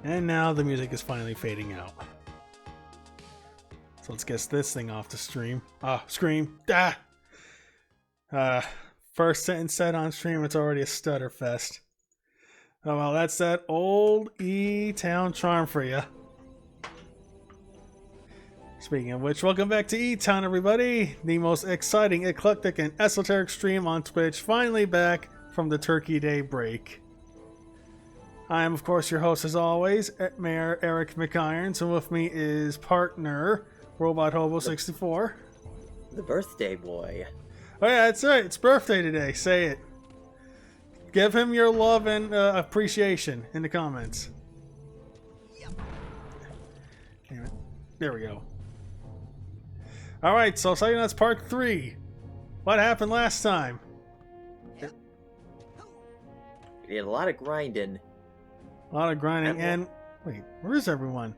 And now the music is finally fading out. So let's get this thing off the stream. Scream. First sentence said on stream, it's already a stutter fest. Oh well, that's that old E-Town charm for you. Speaking of which, welcome back to E-Town, everybody! The most exciting, eclectic, and esoteric stream on Twitch, finally back from the Turkey Day break. I am, of course, your host, as always, Mayor Eric McIrons, and with me is partner, Robot Hobo 64. The birthday boy. Oh yeah, that's right, it's birthday today, say it. Give him your love and appreciation in the comments. Damn it. There we go. Alright, so Psychonauts Part 3. What happened last time? We did a lot of grinding. A lot of grinding and... Wait, where is everyone?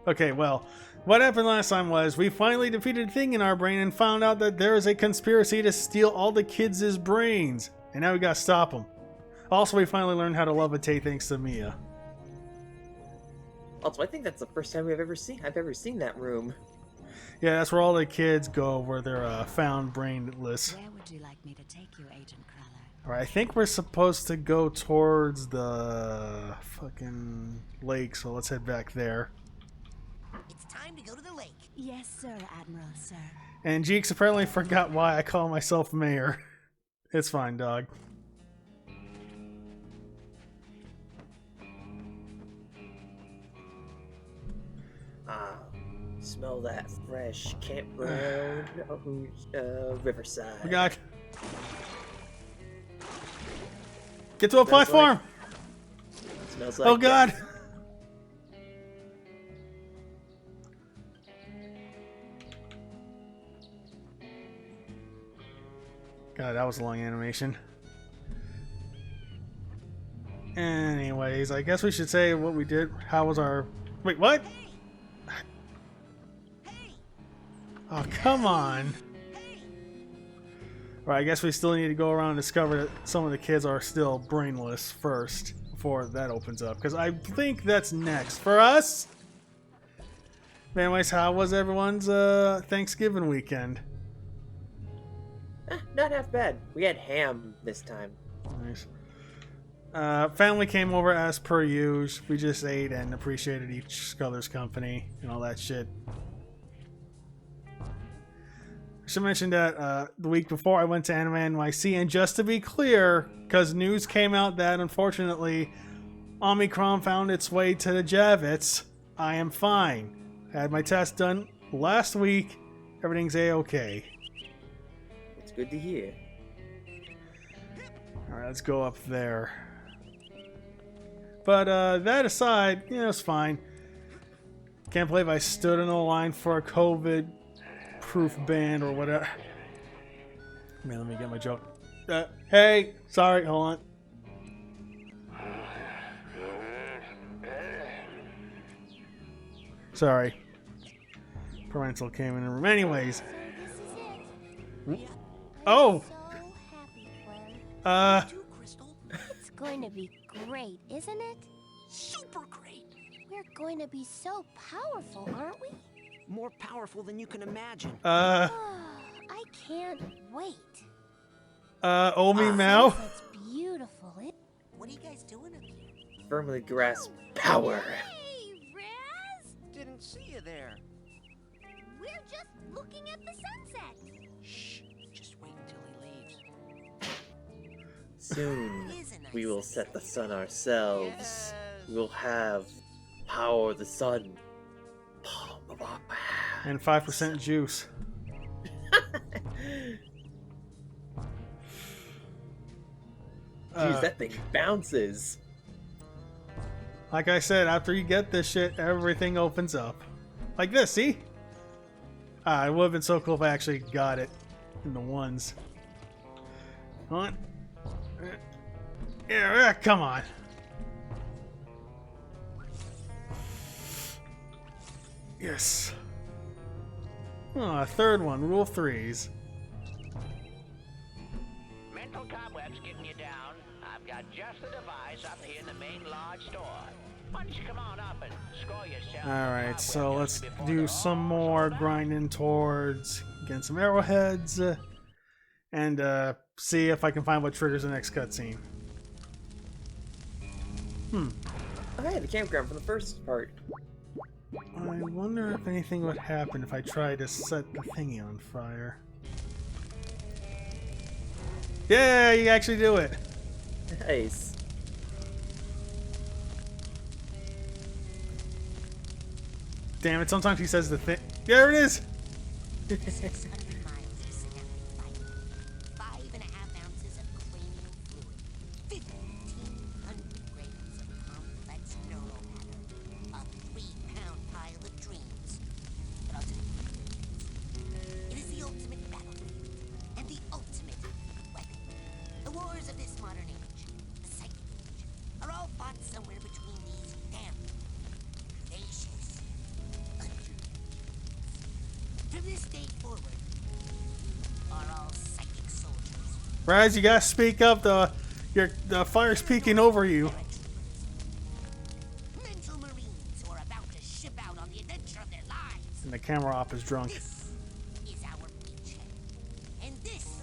Okay, well, what happened last time was we finally defeated a thing in our brain and found out that there is a conspiracy to steal all the kids' brains. And now we gotta stop them. Also, we finally learned how to levitate thanks to Mia. Also, I think that's the first time I've ever seen that room. Yeah, that's where all the kids go, where they're found brainless. Where would you like me to take you, Agent Crawler? Alright, I think we're supposed to go towards the fucking lake, so let's head back there. It's time to go to the lake. Yes, sir, Admiral, sir. And Jeeks apparently forgot why I call myself mayor. It's fine, dog. Smell that fresh campground, Riverside. We got... Get to a platform! Smells like Oh god! death. God, that was a long animation. Anyways, I guess we should say what we did. How was our... Wait, what? Oh, come on. Alright, I guess we still need to go around and discover that some of the kids are still brainless first, before that opens up. Because I think that's next. For us? Anyways, how was everyone's Thanksgiving weekend? Not half bad. We had ham this time. Nice. Family came over as per usual. We just ate and appreciated each other's company and all that shit. I should mention that the week before I went to Anime NYC, and just to be clear, because news came out that unfortunately Omicron found its way to the Javits, I am fine. I had my test done last week. Everything's A-okay. It's good to hear. Alright, let's go up there. But that aside, you know, it's fine. Can't believe I stood in a line for a COVID-proof band or whatever. Man, let me get my joke. Hey! Sorry, hold on. Sorry. Parental came in the room. Anyways. Oh! It's going to be great, isn't it? Super great. We're going to be so powerful, aren't we? More powerful than you can imagine. I can't wait. Omi Mao? That's beautiful. What are you guys doing up here? Firmly grasp power. Hey, Raz! Didn't see you there. We're just looking at the sunset. Shh. Just wait until he leaves. Soon, It is a nice we will sunset. set the sun ourselves. Yes. We'll have power of the sun. Palm of our hand. And 5% juice. Jeez, that thing bounces. Like I said, after you get this shit, everything opens up. Like this, see? It would have been so cool if I actually got it in the ones. Come on. Yeah, come on. Yes. Oh, a third one. Rule 3s. Mental cobwebs getting you down. I've got just the device up here in the main large store. Why don't you come on up and score yourself? Alright, so let's do some more grinding towards getting some arrowheads and see if I can find what triggers the next cutscene. Oh, hey, the campground from the first part. I wonder if anything would happen if I tried to set the thingy on fire. Yeah, you actually do it! Nice. Damn it, sometimes he says the thing. There it is! 600 miles of synaptic light, 5.5 ounces of cranial fluid, 1,500 grams of complex neural matter, a 3-pound pile of dreams. But I'll tell you, it is the ultimate battlefield and the ultimate weapon. The wars of this modern age, the psychic age, are all fought somewhere between these damn gracious underworlds. From this day forward, you are all psychic soldiers. Raz, you gotta speak up, the fire's peeking over you. Mental Marines who are about to ship out on the adventure of their lives. And the camera op is drunk. This is our beachhead. And this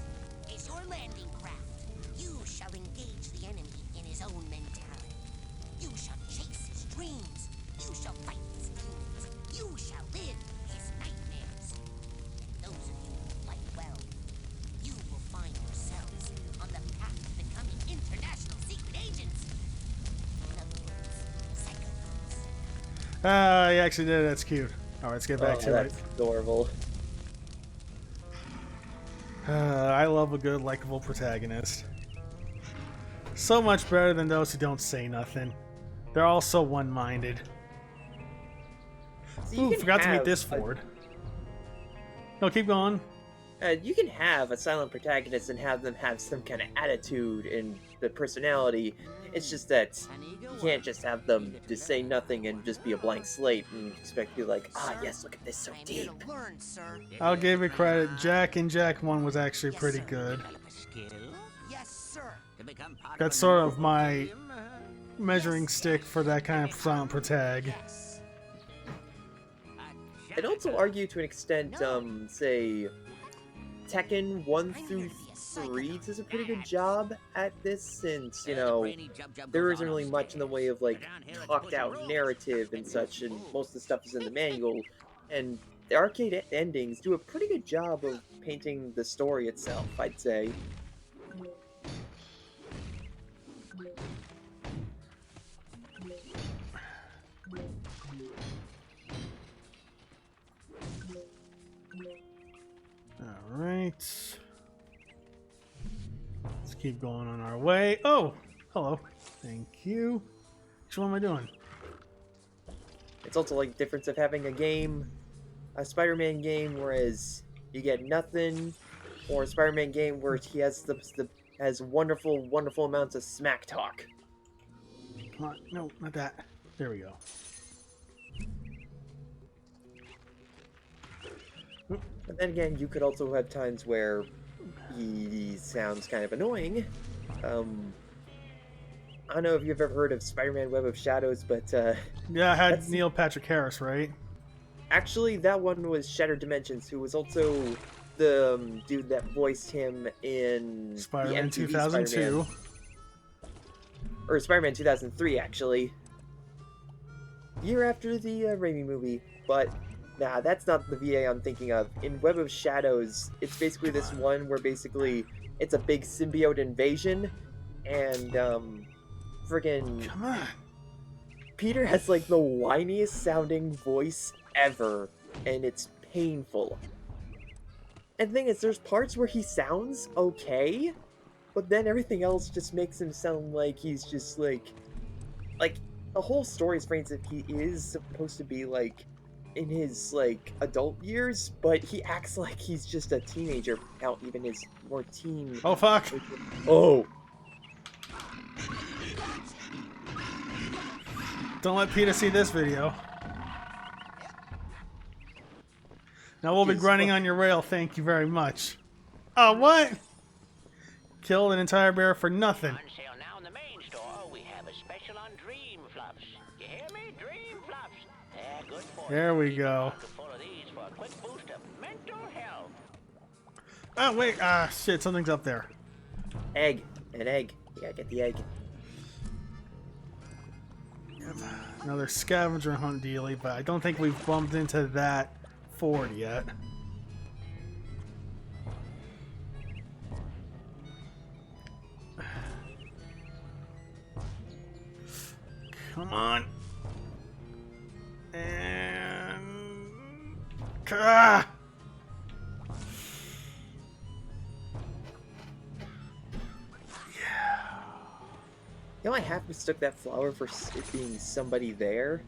is your landing craft. You shall engage the enemy in his own mentality. You shall chase his dreams. You shall fight his demons. You shall live his nightmares. And those of you who fight well, you will find yourselves on the path to becoming international secret agents. In other words, Psychonauts. Ah, you actually did it. That's cute. Alright, let's get back to it. That's adorable. I love a good, likable protagonist. So much better than those who don't say nothing. They're all so one-minded. So you Ooh, can forgot to meet have this Ford. No, keep going. You can have a silent protagonist and have them have some kind of attitude and the personality. It's just that you can't just have them just say nothing and just be a blank slate and expect to be like, ah, yes, look at this, so deep. Learn, sir. I'll give it credit. Jack and Jack 1 was actually pretty good. Yes, sir. That's sort of my measuring stick for that kind of silent protag. Yes. I'd also argue to an extent, say, Tekken 1 through 3 does a pretty good job at this, since, you know, there isn't really much in the way of, like, talked out narrative and such, and most of the stuff is in the manual, and the arcade endings do a pretty good job of painting the story itself, I'd say. Alright. Let's keep going on our way. Oh! Hello. Thank you. Which one am I doing? It's also like the difference of having a game, a Spider-Man game, whereas you get nothing, or a Spider-Man game where he has has wonderful amounts of smack talk. Come on. No, not that. There we go. But then again, you could also have times where he sounds kind of annoying. I don't know if you've ever heard of Spider-Man Web of Shadows, but Yeah, I had that's- Neil Patrick Harris, right? actually that one was Shattered Dimensions, who was also the dude that voiced him in the Spider-Man MTV 2002. Spider-Man. Or Spider-Man 2003, actually. Year after the Raimi movie, but nah, that's not the VA I'm thinking of. In Web of Shadows, it's basically this one where basically it's a big symbiote invasion, and friggin' Come on. Peter has like the whiniest sounding voice ever, and it's painful. And the thing is, there's parts where he sounds okay, but then everything else just makes him sound like he's just like the whole story is framed as if he is supposed to be like in his like adult years, but he acts like he's just a teenager out even his more teen. Oh, fuck. Oh. Don't let Peter see this video. Now we'll be Just grinding look. on your rail, thank you very much. Oh, what? Killed an entire bear for nothing. On sale now in the main store, we have a special on Dream Fluffs. You hear? There we go. Oh, wait. Ah, shit. Something's up there. Egg. An egg. Yeah, get the egg. Another scavenger hunt dealie, but I don't think we've bumped into that ford yet. Come on. And... Ah! You know, I half mistook that flower for it being somebody there.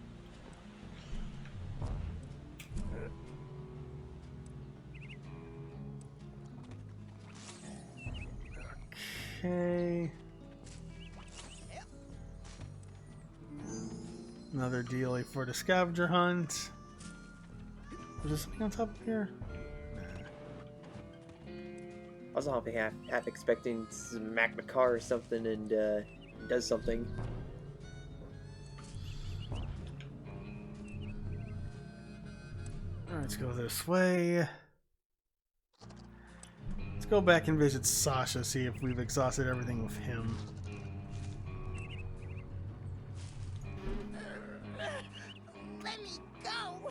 Okay. Another dealie for the scavenger hunt. Is there something on top of here? I was half expecting to smack the car or something and does something. Alright, let's go this way. Let's go back and visit Sasha, see if we've exhausted everything with him. Let me go!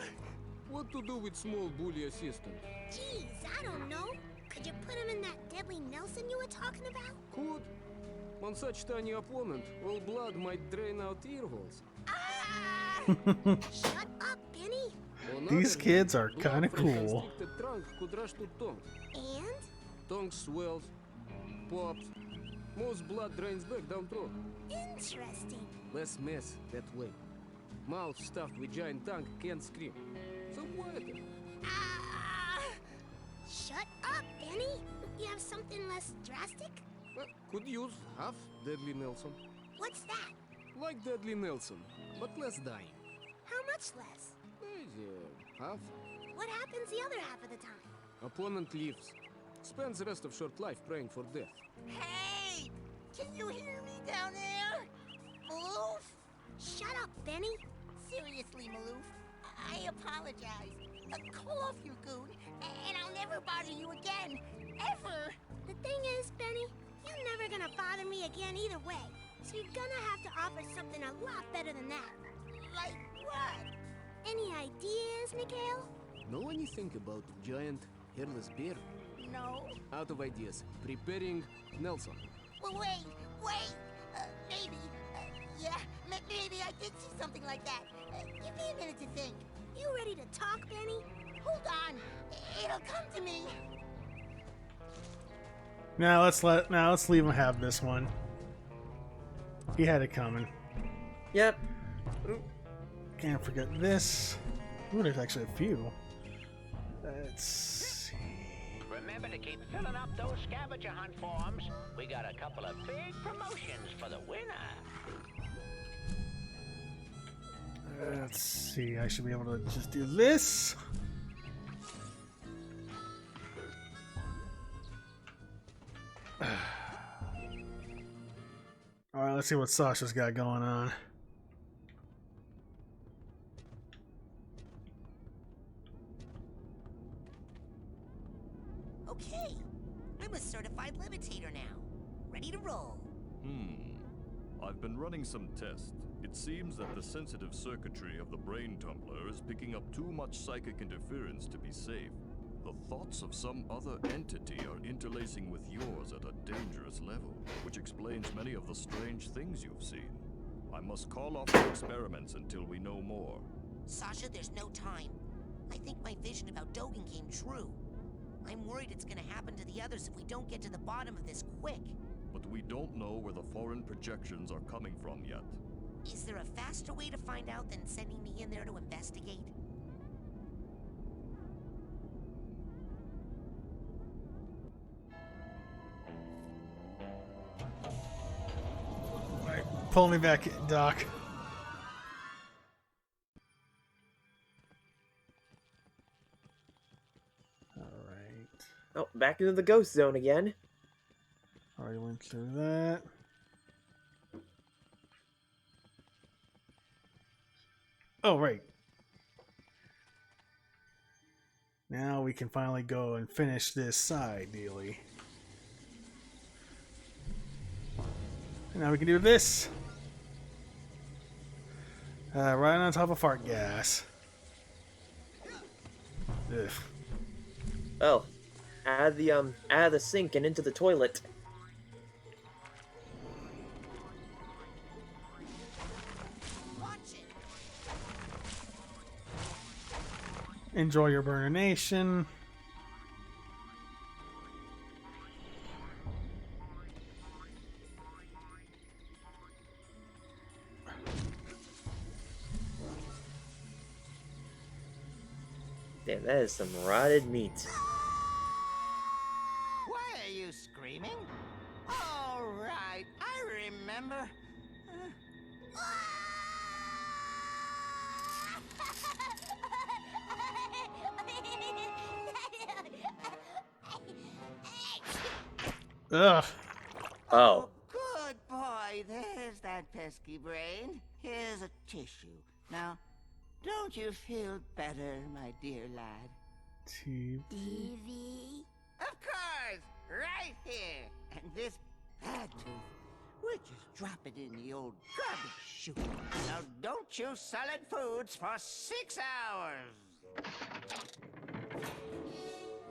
What to do with small bully assistant? Jeez, I don't know. Could you put him in that deadly Nelson you were talking about? Could. On such tiny opponent, all blood might drain out ear holes. Ah! Shut up, Benny. On These other kids hand, are blood kinda from cool. constricted trunk could rush to tongue. And? Tongue swells, pops. Most blood drains back down throat. Interesting. Less mess that way. Mouth stuffed with giant tongue can't scream. So quieter. Ah! Shut up, Benny. You have something less drastic? Could use half Deadly Nelson. What's that? Like Deadly Nelson, but less dying. How much less? Half. What happens the other half of the time? Opponent leaves. Spends the rest of short life praying for death. Hey! Can you hear me down there? Maloof? Shut up, Benny. Seriously, Maloof. I apologize. Call off your goon, and I'll never bother you again. Ever. The thing is, Benny, you're never gonna bother me again either way. So you're gonna have to offer something a lot better than that. Like what? Any ideas, Mikhail? Know anything about giant hairless bear? No. Out of ideas. Preparing Nelson. Well, wait. Maybe. Yeah, maybe I did see something like that. Give me a minute to think. You ready to talk, Benny? Hold on. It'll come to me. Now let's leave him have this one. He had it coming. Yep. Can't forget this. Ooh, there's actually a few. Let's see. Remember to keep filling up those scavenger hunt forms. We got a couple of big promotions for the winner. Let's see. I should be able to just do this. Alright, let's see what Sasha's got going on. Okay. I'm a certified levitator now. Ready to roll. I've been running some tests. It seems that the sensitive circuitry of the brain tumbler is picking up too much psychic interference to be safe. The thoughts of some other entity are interlacing with yours at a dangerous level, which explains many of the strange things you've seen. I must call off the experiments until we know more. Sasha, there's no time. I think my vision about Dogen came true. I'm worried it's gonna happen to the others if we don't get to the bottom of this quick. But we don't know where the foreign projections are coming from yet. Is there a faster way to find out than sending me in there to investigate? Alright, pull me back, Doc. Alright. Oh, back into the ghost zone again. Already went through that. Oh, right. Now we can finally go and finish this side dealy. And now we can do this. Right on top of fart gas. Ugh. Oh, out of the sink and into the toilet. Watch it. Enjoy your burnation. Damn, that is some rotted meat. Why are you screaming? All right, I remember. Ugh. Oh. Good boy. There's that pesky brain. Here's a tissue. Now, don't you feel better, my dear lad? TV. Of course! Right here! And this bad tooth, we'll just drop it in the old garbage chute. Now don't chew solid foods for 6 hours!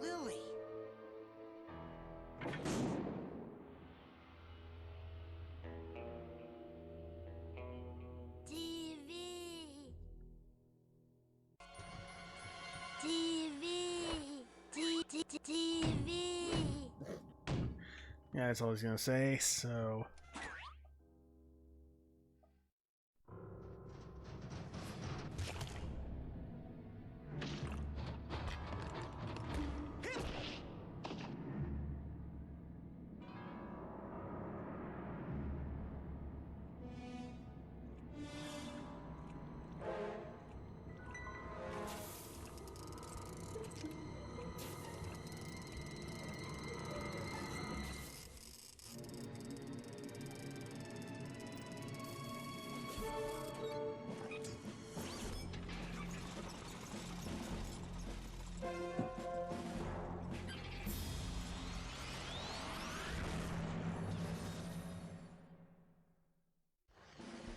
Lily. TV. TV. Yeah, that's all I was gonna say, so.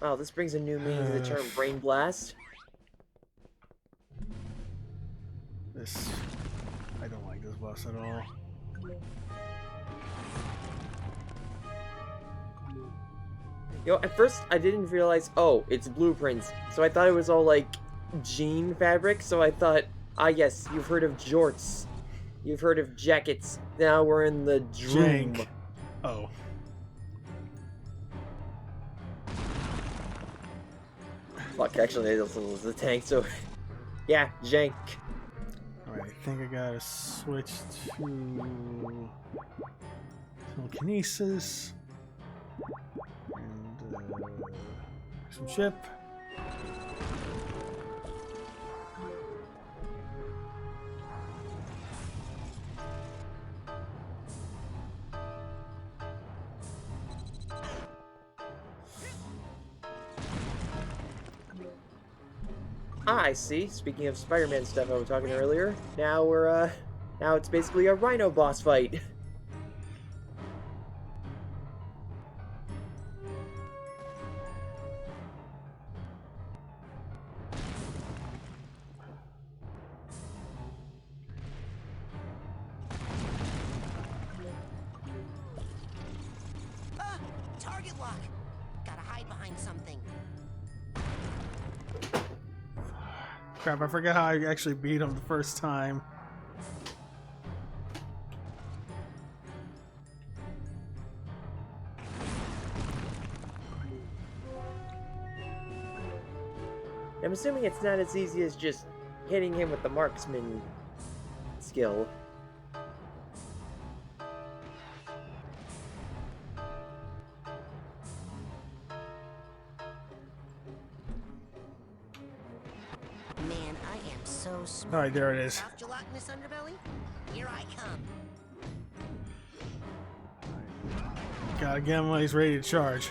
Wow, this brings a new meaning to the term brain blast. This. I don't like this boss at all. Yo, at first I didn't realize, oh, it's blueprints. So I thought it was all like jean fabric. So I thought, ah yes, you've heard of jorts. You've heard of jackets. Now we're in the dream. Jank. Oh. Fuck, actually, this was the tank, so... yeah, jank. Alright, I think I gotta switch to telekinesis and some ship. Ah, I see. Speaking of Spider-Man stuff I was talking earlier, now we're, now it's basically a Rhino boss fight. Ah, target lock. Gotta hide behind something. Crap, I forgot how I actually beat him the first time. I'm assuming it's not as easy as just hitting him with the marksman skill. Man, I am so smart. Alright, there it is. Soft gelatinous underbelly? Here I come. Gotta get him when he's ready to charge.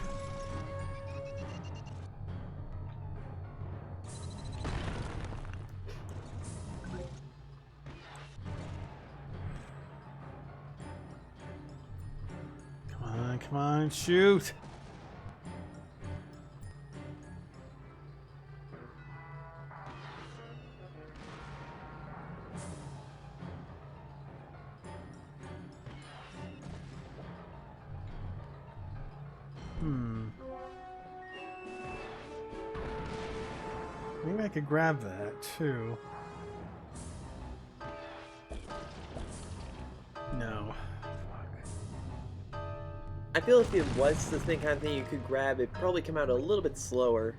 come on, shoot. Maybe I could grab that too. No. Fuck. I feel if it was the thing kind of thing you could grab, it'd probably come out a little bit slower.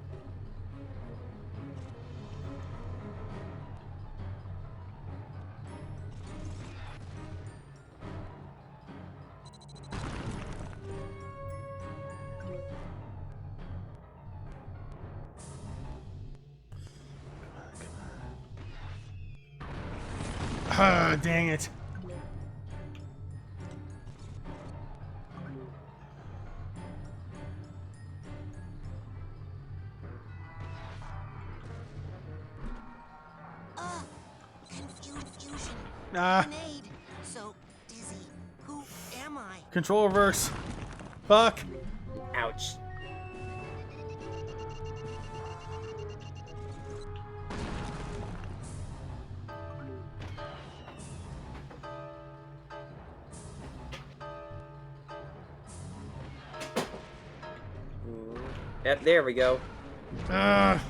Ah, dang it. Confusion. Ah, Grenade. So dizzy. Who am I? control reverse. Fuck. Ouch. Yep, there we go. Ah.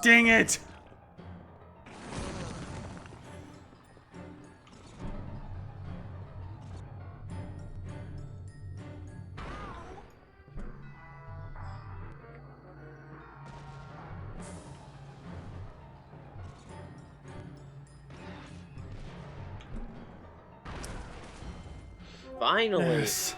Dang it. Finally. Yes.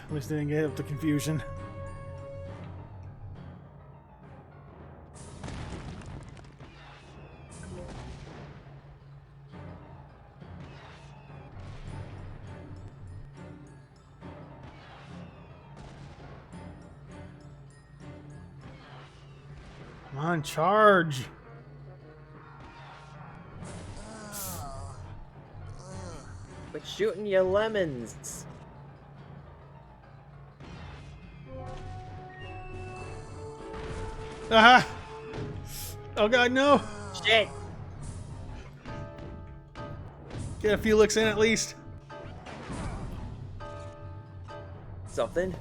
At least they didn't get up to confusion. Come on, charge! Quit shooting your lemons. Aha! Oh god, no! Shit. Get a few licks in at least. Something.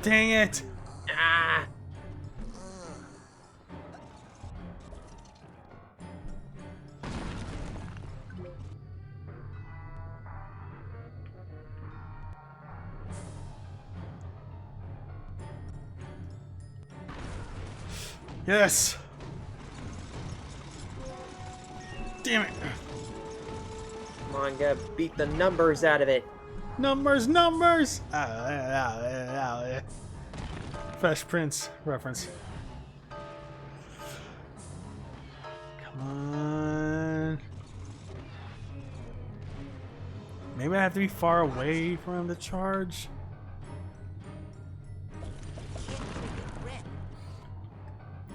Dang it! Ah. Yes! Damn it! Come on, gotta beat the numbers out of it. Numbers, numbers! Fresh Prince reference. Come on. Maybe I have to be far away for him to charge.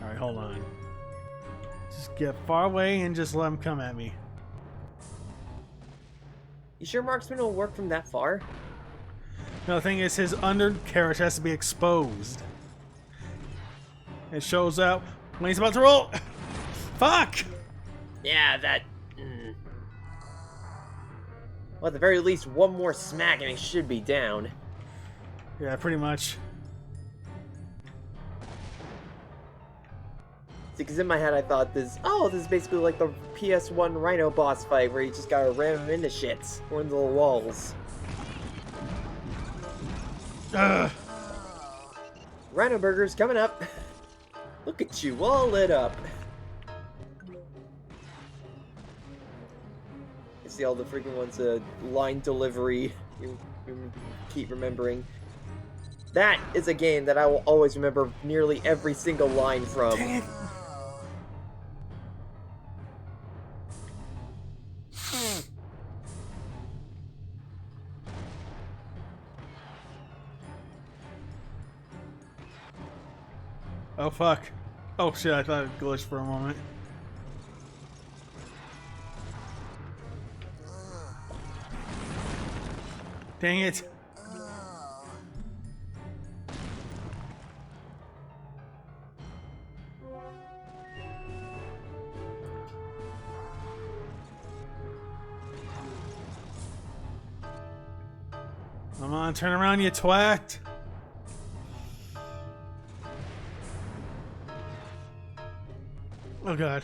Alright, hold on. Just get far away and just let him come at me. You sure marksman will work from that far? No, the thing is, his undercarriage has to be exposed. It shows up when he's about to roll. Fuck! Yeah, that... Well, at the very least, one more smack and he should be down. Yeah, pretty much. Because in my head I thought this is basically like the PS1 Rhino boss fight where you just gotta ram him into shits or into the walls. Rhino Burger's coming up. Look at you, all lit up. You see all the freaking ones, line delivery. You keep remembering. That is a game that I will always remember nearly every single line from. Dang it. Oh fuck. Oh shit, I thought it glitched for a moment. Dang it. Come on, turn around, you twat. Oh god.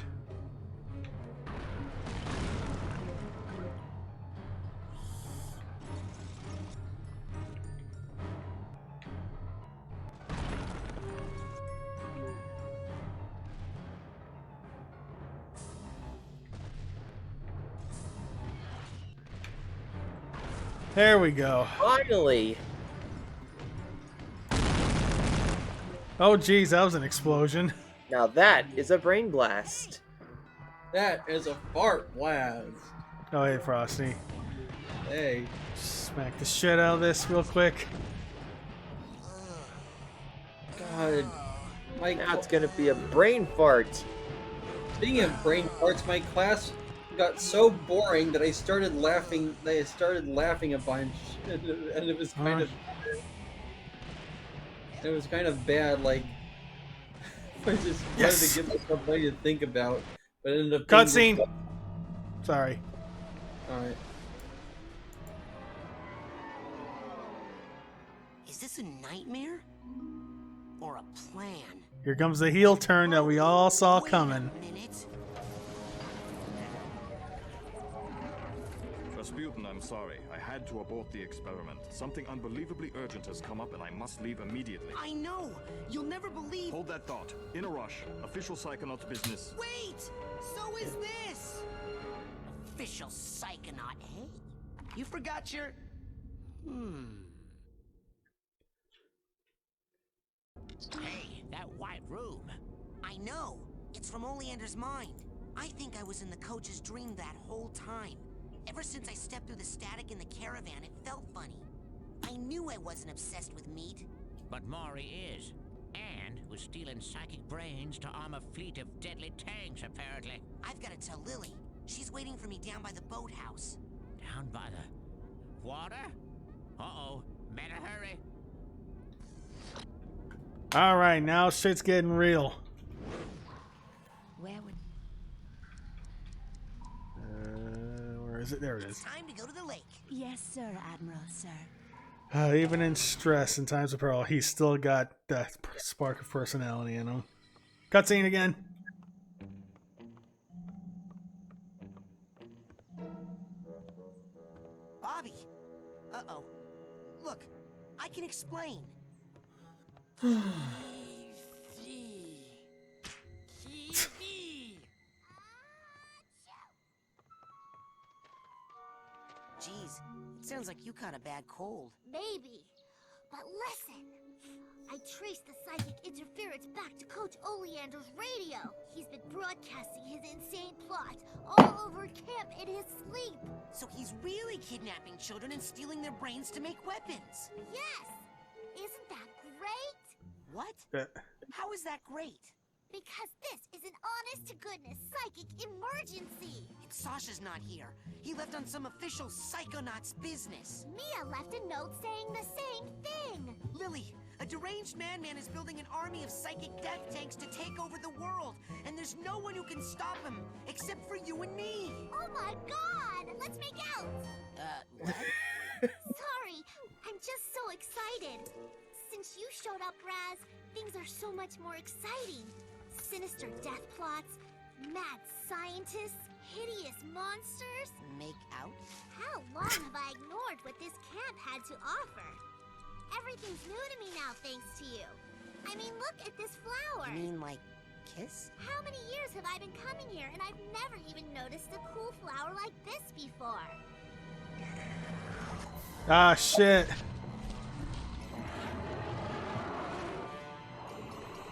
There we go. Finally! Oh geez, that was an explosion. Now that is a brain blast. That is a fart blast. Oh hey, Frosty. Hey. Smack the shit out of this real quick. God. Now it's gonna be a brain fart. Speaking of brain farts, my class got so boring that I started laughing. They started laughing a bunch, and it was kind of bad. Like I just wanted to give myself something to think about, but it ended up Cutscene. Sorry. All right. Is this a nightmare? Or a plan? Here comes the heel turn that we all saw coming. Wait a minute. Rasputin, I'm sorry. I had to abort the experiment. Something unbelievably urgent has come up and I must leave immediately. I know! You'll never believe— Hold that thought. In a rush. Official Psychonauts business. Wait! So is this! Official Psychonaut, eh? You forgot your— Hey, that white room. I know. It's from Oleander's mind. I think I was in the coach's dream that whole time. Ever since I stepped through the static in the caravan, it felt funny. I knew I wasn't obsessed with meat. But Maury is. And was stealing psychic brains to arm a fleet of deadly tanks, apparently. I've got to tell Lily. She's waiting for me down by the boathouse. Down by the water? Uh-oh. Better hurry. Alright, now shit's getting real. Where would... Where is it? There it is. Time to go to the lake. Yes, sir, Admiral, sir. Even in stress and times of peril, he's still got that spark of personality in him. Cutscene again. Bobby. Uh-oh. Look, I can explain. Jeez, it sounds like you caught a bad cold. Maybe. But listen! I traced the psychic interference back to Coach Oleander's radio. He's been broadcasting his insane plot all over camp in his sleep. So he's really kidnapping children and stealing their brains to make weapons. Yes! Isn't that great? What? How is that great? Because this is an honest-to-goodness psychic emergency. And Sasha's not here. He left on some official Psychonauts business. Mia left a note saying the same thing. Lily, a deranged madman is building an army of psychic death tanks to take over the world. And there's no one who can stop him except for you and me. Oh my god! Let's make out! What? Sorry, I'm just so excited. Since you showed up, Raz, things are so much more exciting. Sinister death plots, mad scientists, hideous monsters. Make out? How long have I ignored what this camp had to offer? Everything's new to me now thanks to you. I mean, look at this flower. You mean like kiss? How many years have I been coming here and I've never even noticed a cool flower like this before? Ah, shit.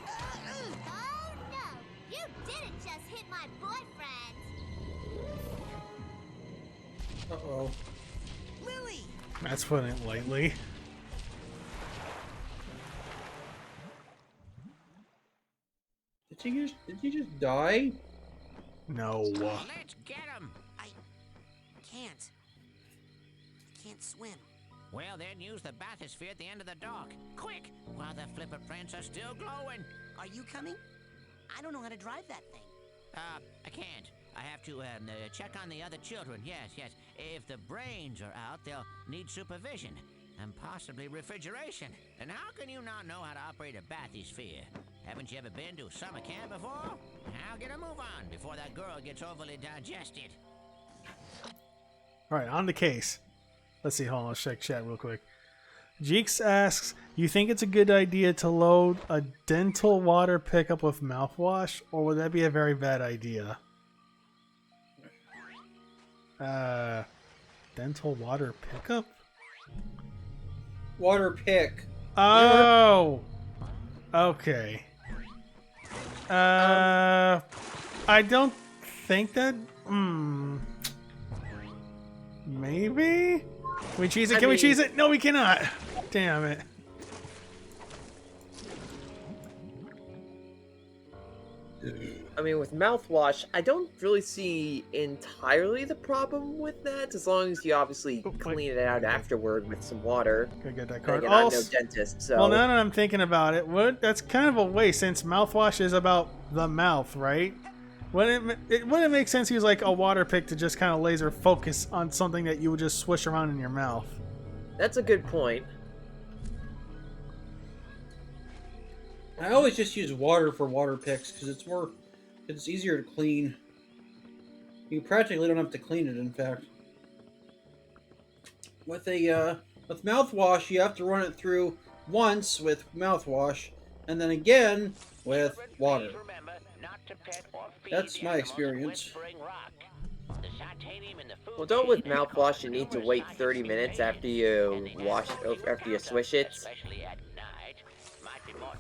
Oh no! You didn't just hit my boyfriend! Uh-oh. Lily! That's putting it lightly. Did he just die? No. Let's get him. I can't. Can't swim. Well, then use the bathysphere at the end of the dock. Quick, while the flipper prints are still glowing. Are you coming? I don't know how to drive that thing. I can't. I have to check on the other children. Yes. If the brains are out, they'll need supervision and possibly refrigeration. And how can you not know how to operate a bathysphere? Haven't you ever been to a summer camp before? Now get a move on before that girl gets overly digested. All right, on the case. Let's see. Hold on. Let's check chat real quick. Jeeks asks, you think it's a good idea to load a dental water pickup with mouthwash, or would that be a very bad idea? Dental water pickup? Water pick. Oh! Okay. I don't think that... Maybe? Can we cheese it? Can we cheese it? No, we cannot. Damn it. I mean, with mouthwash, I don't really see entirely the problem with that, as long as you obviously clean it out afterward with some water. Gotta get that And card. again, I'm no Also, dentist, so... well, now that I'm thinking about it, that's kind of a waste, since mouthwash is about the mouth, right? Wouldn't it make sense to use like a water pick to just kind of laser focus on something that you would just swish around in your mouth? That's a good point. I always just use water for water picks because it's easier to clean. You practically don't have to clean it, in fact. With mouthwash, you have to run it through once with mouthwash, and then again with water. That's my experience. Well, don't with mouthwash you need to wait 30 minutes after you swish it?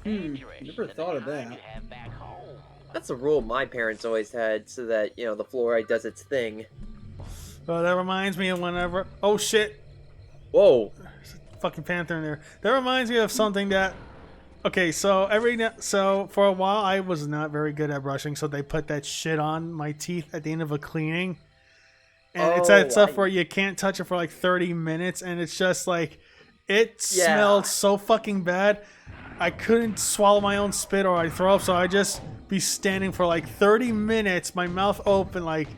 Never thought of that. That's a rule my parents always had, so that, you know, the fluoride does its thing. Well, that reminds me of whenever... Oh, shit. Whoa. There's a fucking panther in there. That reminds me of something that... Okay, so for a while I was not very good at brushing, so they put that shit on my teeth at the end of a cleaning. And it's that stuff where you can't touch it for like 30 minutes, and it's just like... It smelled so fucking bad. I couldn't swallow my own spit or I'd throw up, so I'd just be standing for like 30 minutes, my mouth open, like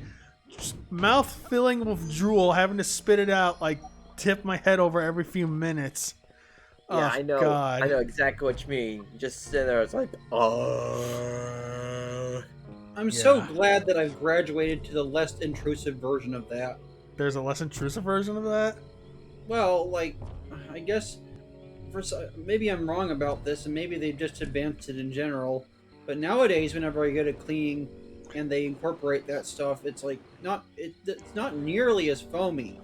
mouth filling with drool, having to spit it out, like tip my head over every few minutes. Yeah, oh, I know. God. I know exactly what you mean. Just sitting there, it's like, I'm so glad that I've graduated to the less intrusive version of that. There's a less intrusive version of that? Well, like, I guess... maybe I'm wrong about this, and maybe they've just advanced it in general. But nowadays, whenever I go to cleaning and they incorporate that stuff, it's like it's not nearly as foamy.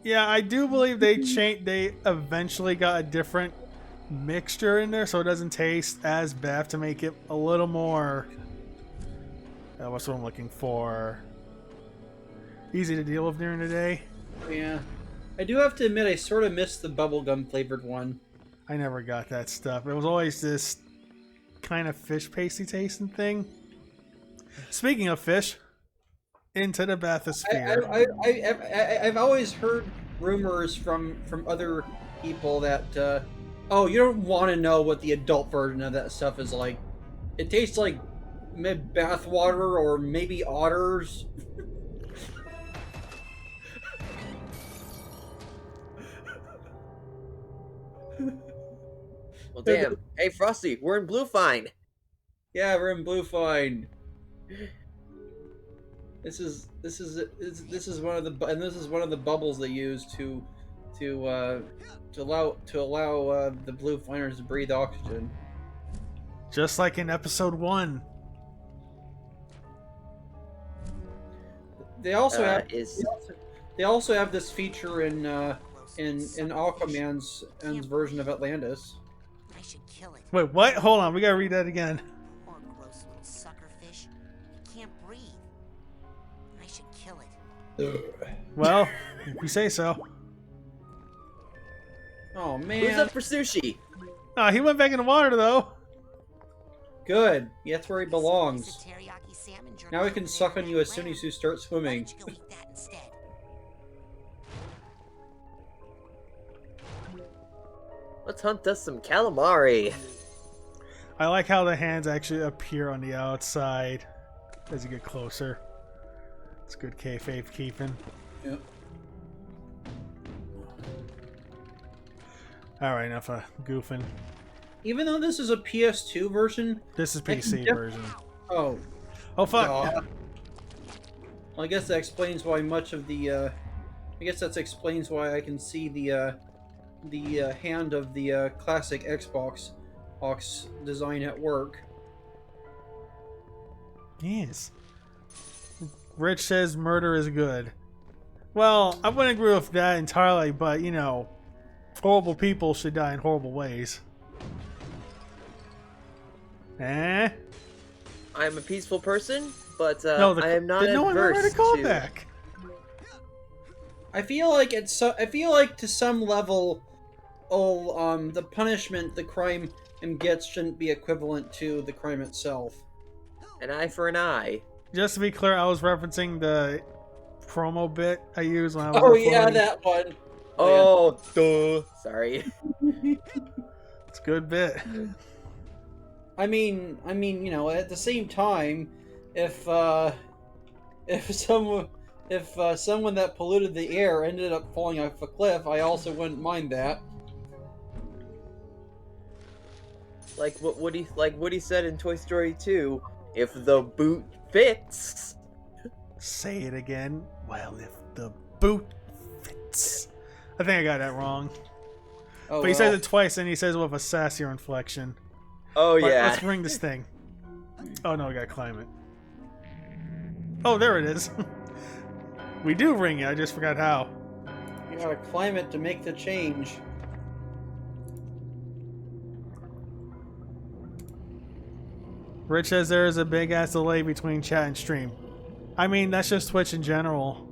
Yeah, I do believe they eventually got a different mixture in there, so it doesn't taste as bad, to make it a little more. What's what I'm looking for? Easy to deal with during the day. Yeah. I do have to admit, I sort of missed the bubblegum flavored one. I never got that stuff. It was always this kind of fish pasty tasting thing. Speaking of fish, into the bathysphere. I've always heard rumors from other people that, oh, you don't want to know what the adult version of that stuff is like. It tastes like bathwater or maybe otters. Well, damn. Hey, Frosty, we're in Bluefine. Yeah, we're in Bluefine. This is one of the bubbles they use to allow the blue finers to breathe oxygen. Just like in episode 1. They also have this feature in Aquaman's version of Atlantis. I should kill it. Wait, what? Hold on, we gotta read that again. Poor gross little sucker fish. It can't breathe. I should kill it. Well, if you say so. Oh man. Who's up for sushi? Oh, he went back in the water though. Good. That's where he belongs. It's a teriyaki salmon jerky Now we can over suck there on in you that as soon round. as you start Why swimming. don't you go eat that instead? Let's hunt us some calamari. I like how the hands actually appear on the outside as you get closer. It's good kayfabe keeping. Yep. Alright, enough of goofing. Even though this is a PS2 version, This is PC version. oh, Oh fuck! well, I guess that explains why much of the. I guess that explains why I can see the hand of the classic Xbox design at work. Yes. Rich says murder is good. Well, I wouldn't agree with that entirely, but you know, horrible people should die in horrible ways. Eh? I'm a peaceful person, but No, I am not no one adverse remembered to call to... back. I feel like to some level, the punishment the crime gets shouldn't be equivalent to the crime itself. An eye for an eye. Just to be clear, I was referencing the promo bit I used when I was Oh recording. yeah, that one. Oh, duh. Sorry. It's a good bit. I mean, you know, at the same time, if someone that polluted the air ended up falling off a cliff, I also wouldn't mind that. Like what Woody said in Toy Story 2, if the boot fits. Say it again. Well, if the boot fits. I think I got that wrong. Oh, But he says it twice, and he says it with a sassier inflection. Oh But yeah. let's ring this thing. Oh no, we gotta climb it. Oh, there it is. We do ring it, I just forgot how. You gotta climb it to make the change. Rich says there is a big ass delay between chat and stream. I mean, that's just Twitch in general.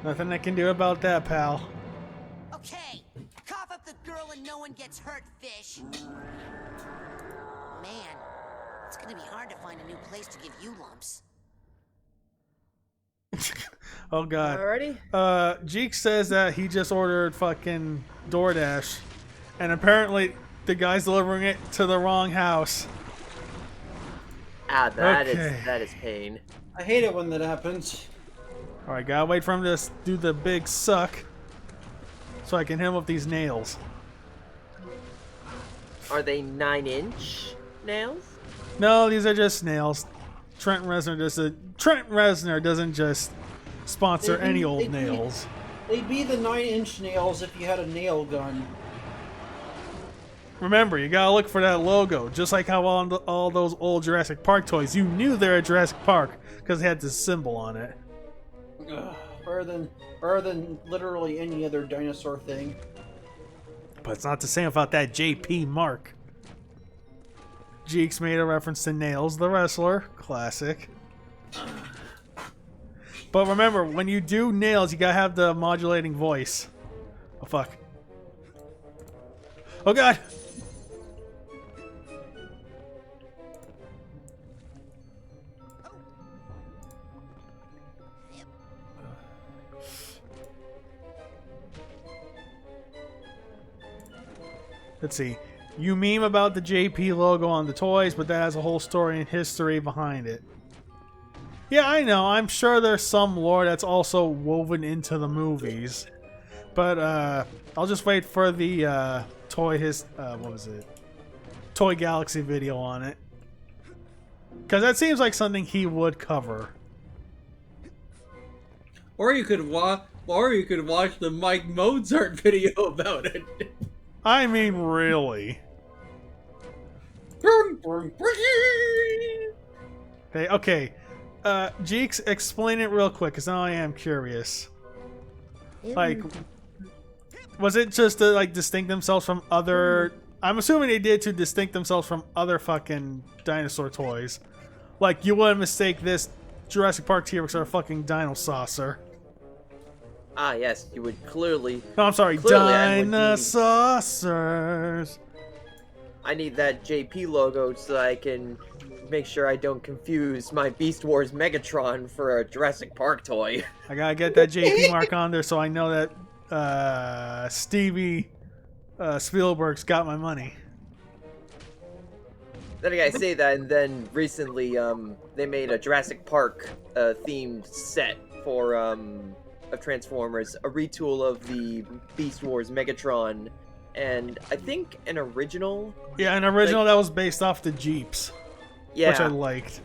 Nothing I can do about that, pal. Okay, cough up the girl and no one gets hurt, fish. Man, it's gonna be hard to find a new place to give you lumps. Oh god. Alrighty. Jeek says that he just ordered fucking DoorDash, and apparently the guy's delivering it to the wrong house. Ah, that Okay. is pain. I hate it when that happens. Alright, gotta wait for him to do the big suck so I can hit him with these nails. Are they 9-inch nails? No, these are just nails. Trent Reznor doesn't just sponsor any old nails. They'd be the 9-inch nails if you had a nail gun. Remember, you gotta look for that logo. Just like how on all those old Jurassic Park toys, you knew they were Jurassic Park because they had this symbol on it. Ugh, rather than literally any other dinosaur thing. But it's not the same about that JP mark. Jeeks made a reference to Nails, the wrestler. Classic. But remember, when you do Nails, you gotta have the modulating voice. Oh, fuck. Oh, God! Let's see. You meme about the JP logo on the toys, but that has a whole story and history behind it. Yeah, I know. I'm sure there's some lore that's also woven into the movies. But I'll just wait for the Toy Galaxy video on it. Because that seems like something he would cover. Or you could watch the Mike Mozart video about it. I mean, really. Hey, okay. Jeeks, explain it real quick, because now I am curious. Like, was it just to, like, distinct themselves from other... I'm assuming they did to distinct themselves from other fucking dinosaur toys. Like, you wouldn't mistake this Jurassic Park T-Rex or a fucking Dino Saucer. Ah, yes, you would clearly... No, I'm sorry, Dinosaurs. I need that JP logo so I can make sure I don't confuse my Beast Wars Megatron for a Jurassic Park toy. I gotta get that JP mark on there so I know that Stevie Spielberg's got my money. Then again, I say that, and then recently they made a Jurassic Park themed set for of Transformers, a retool of the Beast Wars Megatron, and I think an original. Yeah, an original that was based off the Jeeps. Yeah. Which I liked.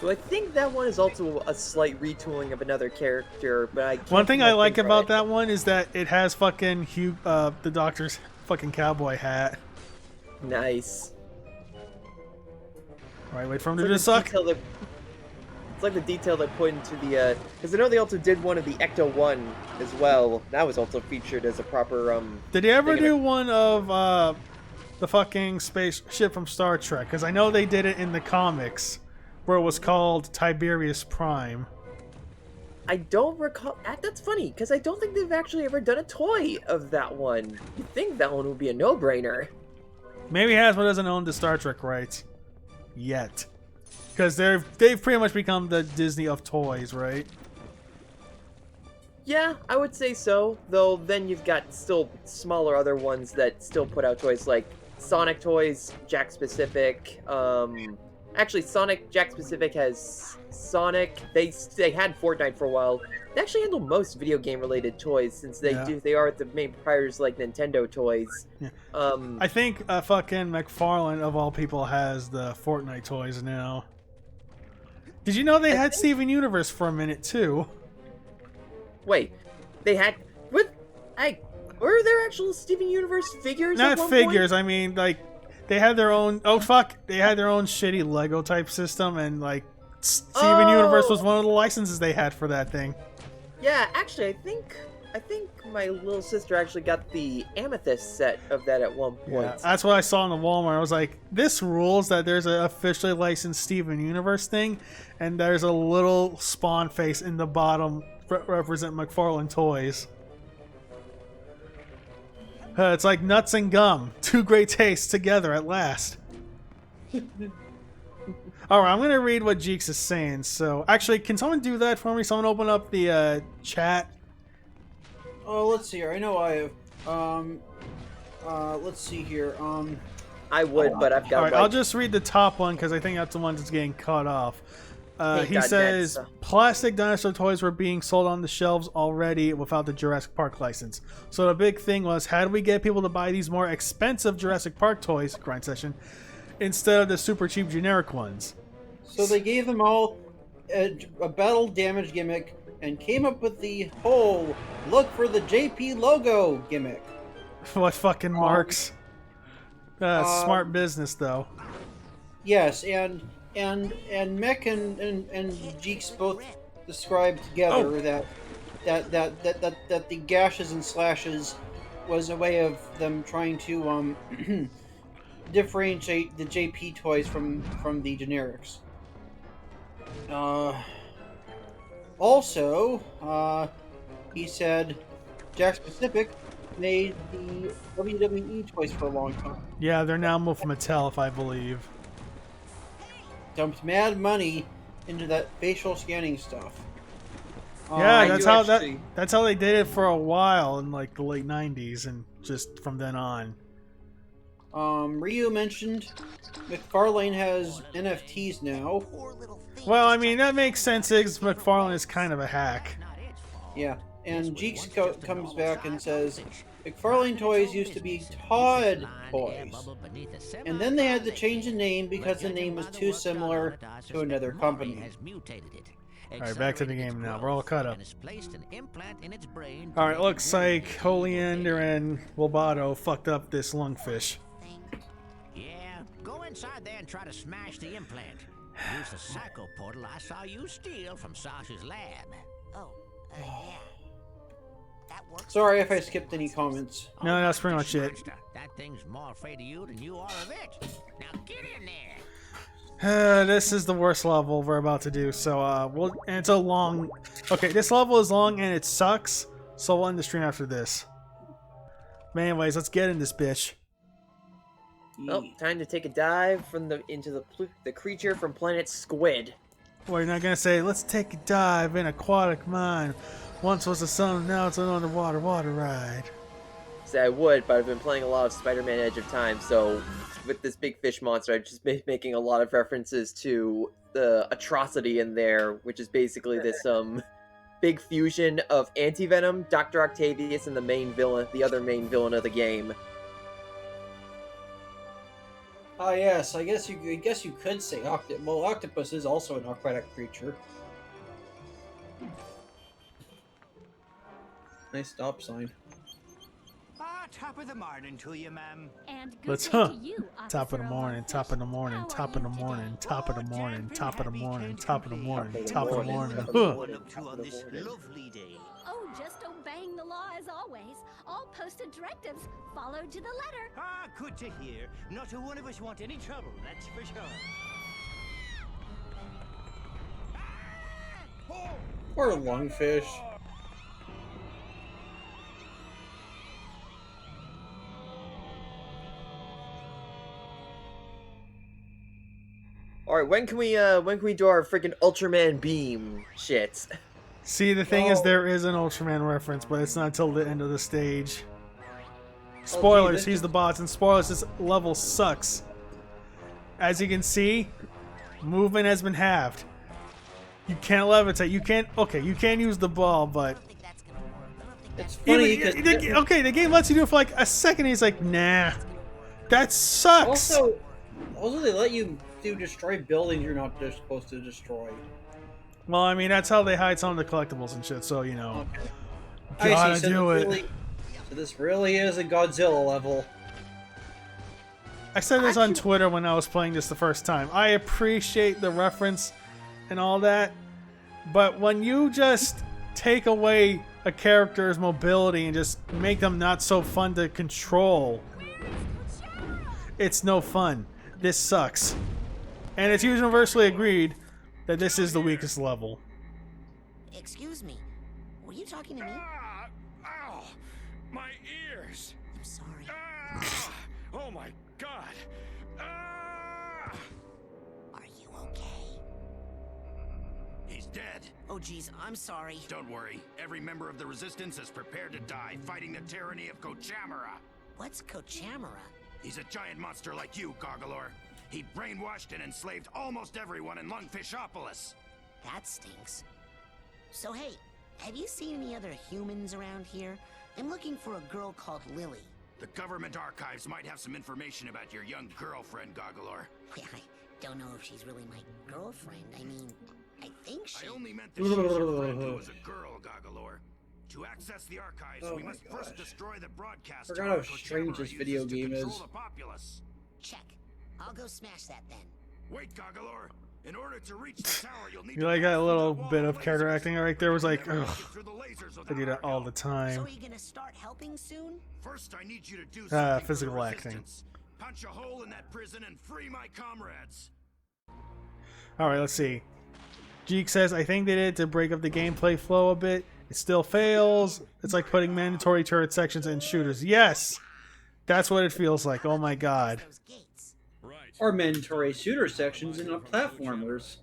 So I think that one is also a slight retooling of another character, but I can't One thing I like about it. that one is that it has fucking Hugh, the Doctor's fucking cowboy hat. Nice. Alright, wait for him to just suck. It's like the detail they put into the, because I know they also did one of the Ecto-1 as well. That was also featured as a proper, Did they ever do one of, the fucking spaceship from Star Trek? Because I know they did it in the comics, where it was called Tiberius Prime. I don't recall. That's funny, because I don't think they've actually ever done a toy of that one. You'd think that one would be a no-brainer. Maybe Hasbro doesn't own the Star Trek rights. Yet. Because they've pretty much become the Disney of toys, right? Yeah, I would say so. Though then you've got still smaller other ones that still put out toys like Sonic Toys, Jack Specific. Actually, Sonic, Jack Specific has Sonic. They had Fortnite for a while. They actually handle most video game related toys since they are the main proprietors like Nintendo toys. Yeah. I think fucking McFarlane of all people has the Fortnite toys now. Did you know they had Steven Universe for a minute too? Wait, they had what? Were there actual Steven Universe figures? Not at one figures. point? I mean, like they had their own. Oh fuck! They had their own shitty Lego type system, and like Steven Universe was one of the licenses they had for that thing. Yeah, actually, I think my little sister actually got the Amethyst set of that at one point. Yeah, that's what I saw in the Walmart. I was like, this rules that there's an officially licensed Steven Universe thing, and there's a little Spawn face in the bottom represent McFarlane Toys. It's like nuts and gum. Two great tastes together at last. Alright, I'm going to read what Jeeks is saying. So, actually, can someone do that for me? Someone open up the chat. Oh, let's see here. I know I have. Let's see here. I would, but I've got. Alright, I'll just read the top one because I think that's the one that's getting cut off. He says, plastic dinosaur toys were being sold on the shelves already without the Jurassic Park license. So the big thing was, how do we get people to buy these more expensive Jurassic Park toys, grind session, instead of the super cheap generic ones? So they gave them all a battle damage gimmick and came up with the whole look for the JP logo gimmick. What fucking marks? Smart business, though. Yes, and Mech and Jeeks both described together that the gashes and slashes was a way of them trying to differentiate the JP toys from the generics. Also, he said Jack Specific made the WWE toys for a long time. Yeah, they're now moved from Mattel, if I believe. Dumped mad money into that facial scanning stuff. Yeah, that's how they did it for a while in like the late 90s and just from then on. Ryu mentioned McFarlane has NFTs now. Well, I mean, that makes sense because McFarlane is kind of a hack. Yeah, and Jeeks comes back and says, McFarlane Toys used to be Todd Toys. And then they had to change the name because the name was too similar to another company. Alright, back to the game now. We're all caught up. Alright, looks like Oleander and Lobato fucked up this lungfish. Yeah, go inside there and try to smash the implant. Use the psycho portal I saw you steal from Sasha's lab. Oh, yeah. That works. Sorry if I skipped any comments. No, that's pretty much it. That thing's more afraid of you than you are of it. Now get in there. This is the worst level we're about to do, so and it's a long. Okay, this level is long and it sucks, so we'll end the stream after this. But anyways, let's get in this bitch. Oh, time to take a dive into the creature from planet Squid. Well, you're not gonna say, let's take a dive in aquatic mine. Once was a sun, now it's an underwater water ride. Say I would, but I've been playing a lot of Spider-Man Edge of Time, so with this big fish monster, I've just been making a lot of references to the atrocity in there, which is basically this big fusion of Anti-Venom, Dr. Octavius, and the other main villain of the game. Ah, yes. I guess you could say octopus is also an aquatic creature. Nice stop sign. Top of the morning to you, ma'am. And good Let's day to you, top of the Officer morning, top of the morning, top of the morning, top of the morning, top of the morning, top of the morning, top of the morning. On this lovely day. Oh, just obeying the law as always. All posted directives followed to the letter. Ah, good to hear. Not a one of us want any trouble, that's for sure. Or lungfish. All right, when can we do our freaking Ultraman beam shits? See, the thing is, there is an Ultraman reference, but it's not until the end of the stage. Spoilers, he's the boss, and spoilers, this level sucks. As you can see, movement has been halved. You can't levitate, you can't use the ball, but... It's funny because... Okay, the game lets you do it for like a second, and he's like, nah. That sucks! Also they let you destroy buildings you're not just supposed to destroy. Well, I mean, that's how they hide some of the collectibles and shit, so, you know. Okay. Gotta do it. So this really is a Godzilla level. I said this on Twitter when I was playing this the first time. I appreciate the reference and all that, but when you just take away a character's mobility and just make them not so fun to control, it's no fun. This sucks. And it's universally agreed that this is the weakest level. Excuse me. Were you talking to me? Ow! My ears! I'm sorry. Oh my god! Are you okay? He's dead. Oh, geez, I'm sorry. Don't worry. Every member of the Resistance is prepared to die, fighting the tyranny of Cochamara. What's Cochamara? He's a giant monster like you, Gargalor. He brainwashed and enslaved almost everyone in Lungfishopolis. That stinks. So hey, have you seen any other humans around here? I'm looking for a girl called Lily. The government archives might have some information about your young girlfriend, Gargalor. I don't know if she's really my girlfriend. I mean, I think she... I only meant that she was your friend who was a girl, Gargalor. To access the archives, we must first destroy the broadcast. I forgot how strange this video game is. Check. I'll go smash that then. Wait, Gargalor. In order to reach the tower, you'll need You like that little bit of character acting right there? Was like, ugh. I do that all the time. So are you gonna start helping soon? First, I need you to do something physical for acting. Resistance. Punch a hole in that prison and free my comrades. Alright, let's see. Jeek says, I think they did it to break up the gameplay flow a bit. It still fails. It's like putting mandatory turret sections in shooters. Yes! That's what it feels like. Oh my god. Or mandatory shooter sections in platformers.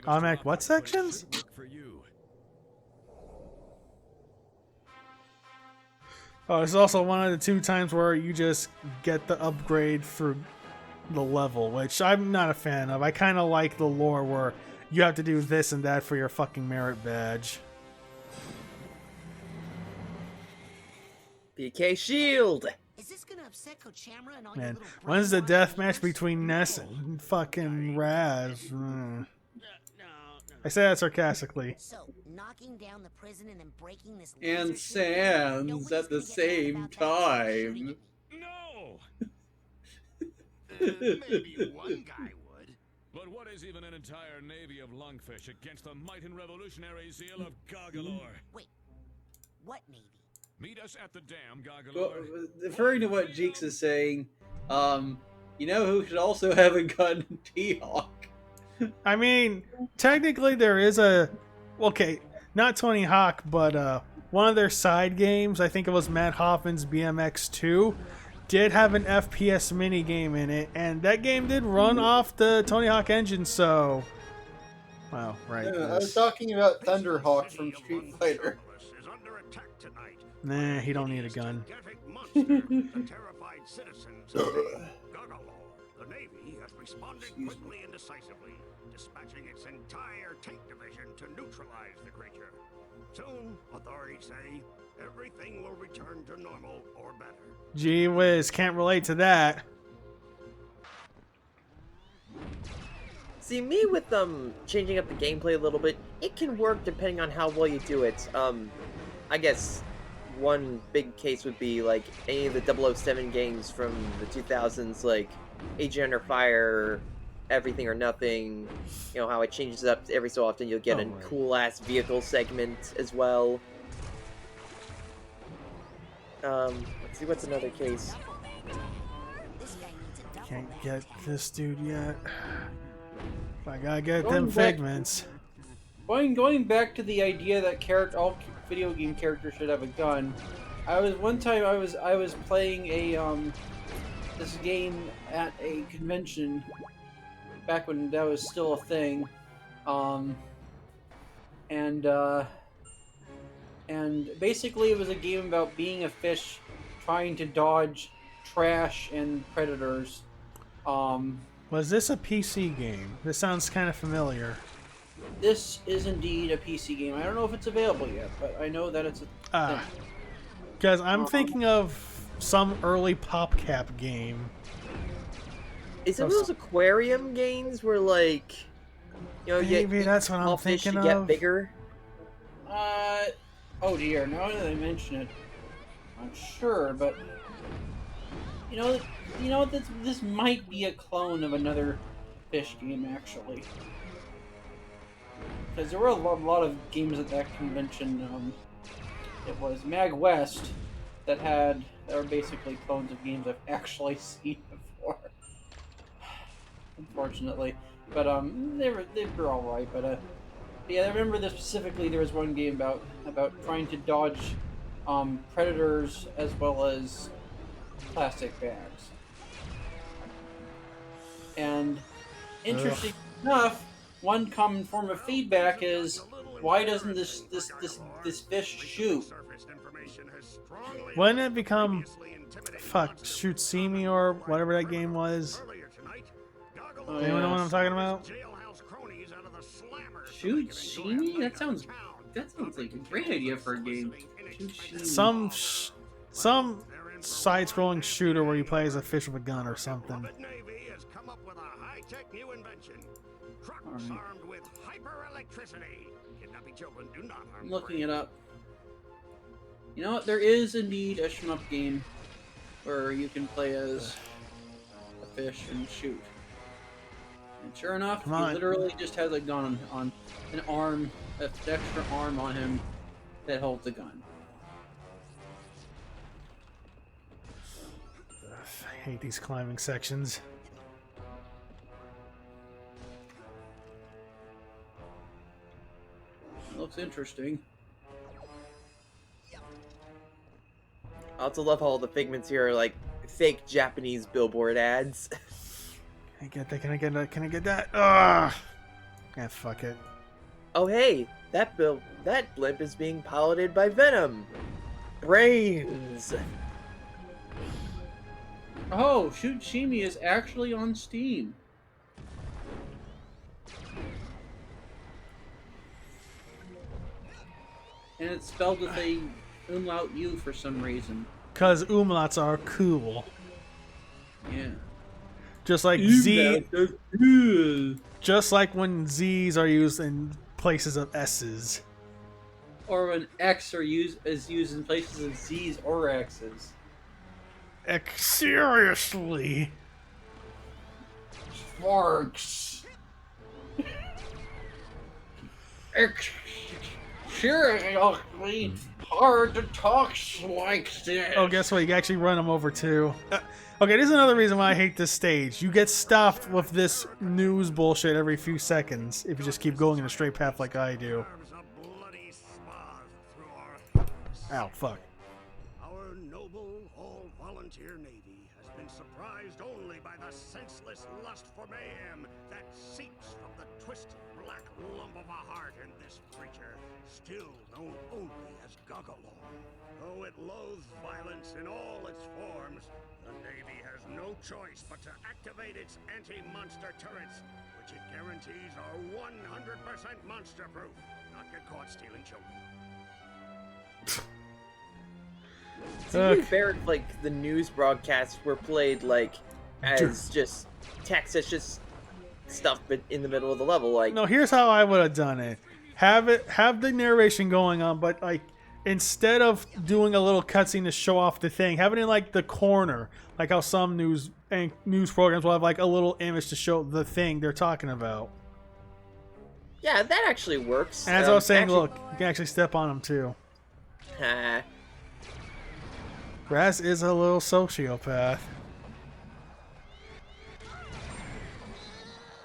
Automatic what sections? Oh, it's also one of the 2 times where you just get the upgrade through the level, which I'm not a fan of. I kind of like the lore where you have to do this and that for your fucking merit badge. PK Shield! Is this gonna upset Coach Shamra and all Man, your little when's the brainwashed death match viewers? between Ness and fucking Raz? No. I say that sarcastically. So, knocking down the prison and then breaking this And laser shooting, Sans nobody's at the gonna get mad same about that instead of shooting time. at me. No! Maybe one guy would. But what is even an entire navy of lungfish against the might and revolutionary zeal of Gargalore? Wait, what navy? Meet us at the dam, Well, Gargalore. referring to what Jeeks is saying, you know who should also have a gun? T-Hawk. I mean, technically there is a... Okay, not Tony Hawk, but one of their side games, I think it was Matt Hoffman's BMX 2, did have an FPS mini game in it, and that game did run off the Tony Hawk engine, so... Wow, right. I was talking about Thunderhawk from Street Fighter. Is under attack tonight. Nah, he don't need a gun. Gigantic monster, the terrified citizens of Gargalore. The Navy has responded quickly and decisively, dispatching its entire tank division to neutralize the creature. Soon, authorities say, everything will return to normal or better. Gee whiz, can't relate to that. See, me with changing up the gameplay a little bit, it can work depending on how well you do it. I guess one big case would be like any of the 007 games from the 2000s, like Agent Under Fire, Everything or Nothing. You know how it changes up every so often. You'll get a cool ass vehicle segment as well. Let's see, what's another case? Can't get this dude yet. I gotta get Going them back- figments. Going back to the idea that all video game characters should have a gun. One time I was playing a this game at a convention back when that was still a thing, and basically it was a game about being a fish trying to dodge trash and predators. Was this a PC game? This sounds kind of familiar. This is indeed a PC game. I don't know if it's available yet, but I know that it's a thing. Because I'm thinking of some early PopCap game. Is it one of those aquarium games where, like, you know, Maybe that's what I'm small fish thinking to get of. bigger? Oh dear, now that I mention it, I'm not sure, but you know, this might be a clone of another fish game, actually. Because there were a lot of games at that convention. It was Mag West that were basically clones of games I've actually seen before. Unfortunately, but they were all right. But yeah, I remember this specifically. There was one game about trying to dodge predators as well as plastic bags. And interesting enough, one common form of feedback is, why doesn't this fish shoot? Wouldn't it become Shoot See Me or whatever that game was? Oh, Anyone know what I'm talking about? Shoot See Me? That sounds like a great idea for a game. Shoot See Me. Some side-scrolling shooter where you play as a fish with a gun or something. Armed with hyper-electricity. Kidnapping children do not harm. I'm looking it up. You know what? There is indeed a shmup game where you can play as a fish and shoot. And sure enough, he literally just has a gun on an arm, an extra arm on him that holds the gun. I hate these climbing sections. Looks interesting. I also love how all the figments here are like fake Japanese billboard ads. Can I get that? Can I get that? Can I get that? Ugh! Yeah, fuck it. Oh hey, that blimp is being piloted by Venom. Brains! Oh, Shoot Shimi is actually on Steam. And it's spelled with a umlaut U for some reason. Because umlauts are cool. Yeah. Just like just like when Z's are used in places of S's. Or when X is used in places of Z's or X's. Seriously? Sparks. Seriously hard to talk like this. Oh, guess what? You can actually run them over too. Okay, this is another reason why I hate this stage. You get stopped with this news bullshit every few seconds if you just keep going in a straight path like I do. Ow, fuck. Our noble, all-volunteer Navy has been surprised only by the senseless lust for mayhem that seeps from the twisted black lump of a heart in this creature, still known only as Goggalor. Though it loathes violence in all its forms, the Navy has no choice but to activate its anti-monster turrets, which it guarantees are 100% monster-proof, not get caught stealing children. To be fair, like, the news broadcasts were played, like, as just text, as just stuff but in the middle of the level, like... No, here's how I would have done it. Have the narration going on, but, like, instead of doing a little cutscene to show off the thing, have it in, like, the corner. Like how some news programs will have, like, a little image to show the thing they're talking about. Yeah, that actually works. And as I was saying, look, you can actually step on them, too. Raz is a little sociopath.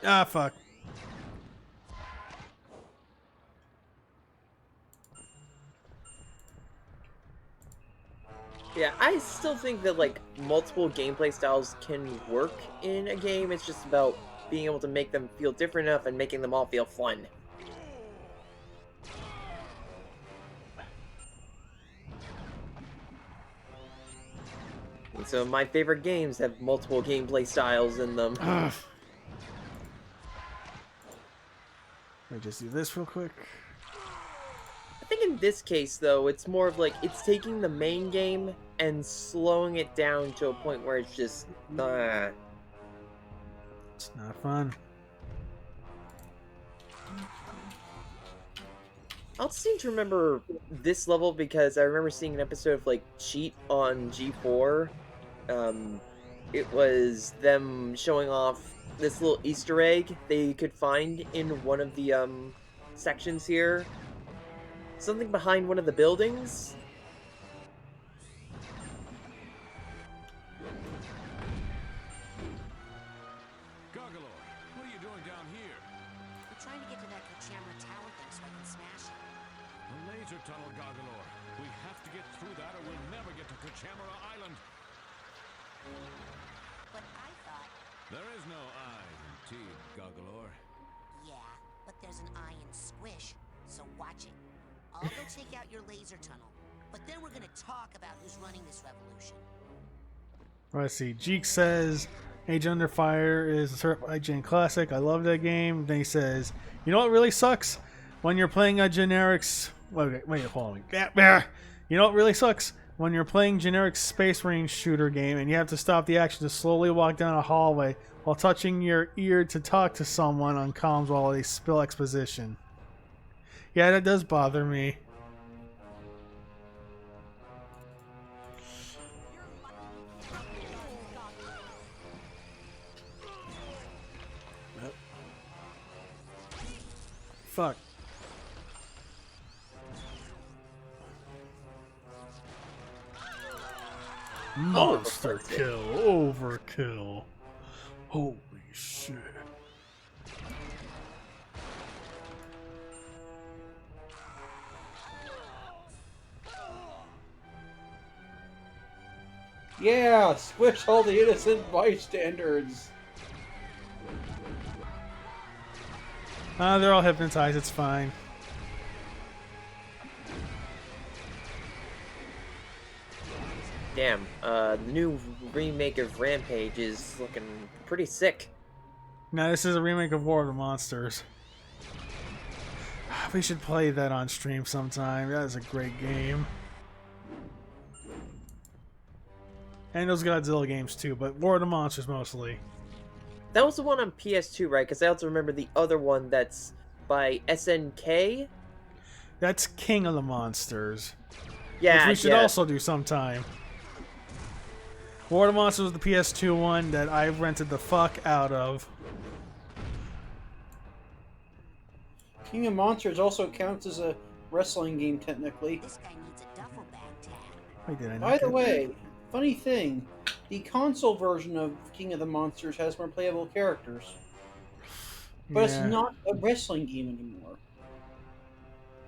Ah, fuck. Yeah, I still think that, like, multiple gameplay styles can work in a game. It's just about being able to make them feel different enough and making them all feel fun. And so my favorite games have multiple gameplay styles in them. Let me just do this real quick. I think in this case, though, it's more of like, it's taking the main game and slowing it down to a point where it's just, It's not fun. I'll seem to remember this level because I remember seeing an episode of, like, Cheat on G4. It was them showing off this little Easter egg they could find in one of the, sections here. Something behind one of the buildings. Goggalor, what are you doing down here? I'm trying to get to that Kochamara tower thing so I can smash it. The laser tunnel, Goggalor. We have to get through that or we'll never get to Kochamara Island. But I thought... There is no I in Teed, Goggalor. Yeah, but there's an I in Squish, so watch it. I'll go take out your laser tunnel, but then we're gonna talk about who's running this revolution. Let's see. Jeek says Age Under Fire is a certified IGN classic. I love that game. Then he says, you know what really sucks? When you're playing a generics... Wait, hold on. You know what really sucks? When you're playing generic space range shooter game and you have to stop the action to slowly walk down a hallway while touching your ear to talk to someone on comms while they spill exposition. Yeah, that does bother me. Fuck. Monster kill. Overkill. Holy shit. Yeah, squish all the innocent bystanders. They're all hypnotized, it's fine. Damn, the new remake of Rampage is looking pretty sick. Now this is a remake of War of the Monsters. We should play that on stream sometime. That is a great game. And those Godzilla games too, but War of the Monsters mostly. That was the one on PS2, right? Because I also remember the other one that's by SNK. That's King of the Monsters. Yeah, which we should also do sometime. War of the Monsters was the PS2 one that I rented the fuck out of. King of Monsters also counts as a wrestling game technically. This guy needs a duffel bag tag. Wait, did I not By the get way, funny thing, the console version of King of the Monsters has more playable characters. But Yeah. it's not a wrestling game anymore.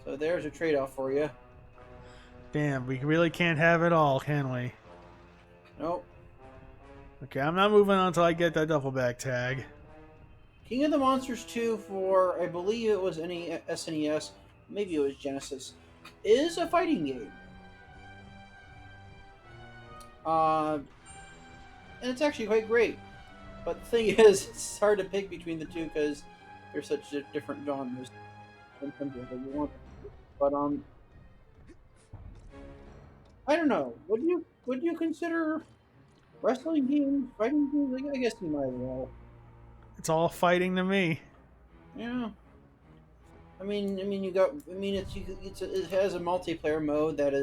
So there's a trade-off for you. Damn, we really can't have it all, can we? Nope. Okay, I'm not moving on until I get that duffel bag tag. King of the Monsters 2 for, I believe it was SNES, maybe it was Genesis, is a fighting game. And it's actually quite great. But the thing is, it's hard to pick between the two because they're such different genres. Sometimes you want. But I don't know. Would you consider wrestling games, fighting games? I guess you might as well. It's all fighting to me. Yeah. I mean, it has a multiplayer mode that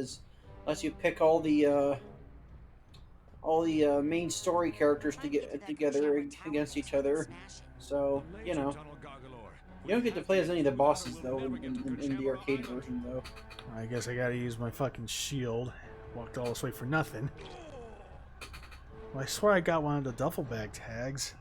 lets you pick all the main story characters to get together against each other. So you know, you don't get to play as any of the bosses though in the arcade version though. I guess I gotta use my fucking shield. Walked all this way for nothing. Well, I swear I got one of the duffel bag tags.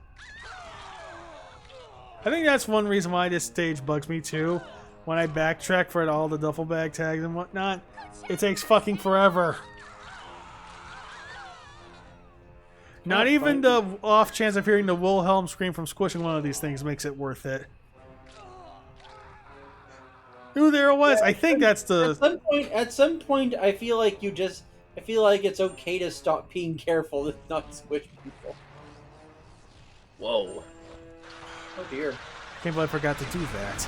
I think that's one reason why this stage bugs me too. When I backtrack for all the duffel bag tags and whatnot, it takes fucking forever. Not even the off chance of hearing the Wilhelm scream from squishing one of these things makes it worth it. Ooh, there it was. I think that's the. At some point, I feel like it's okay to stop being careful and not squish people. Whoa. Oh dear. I can't believe I forgot to do that.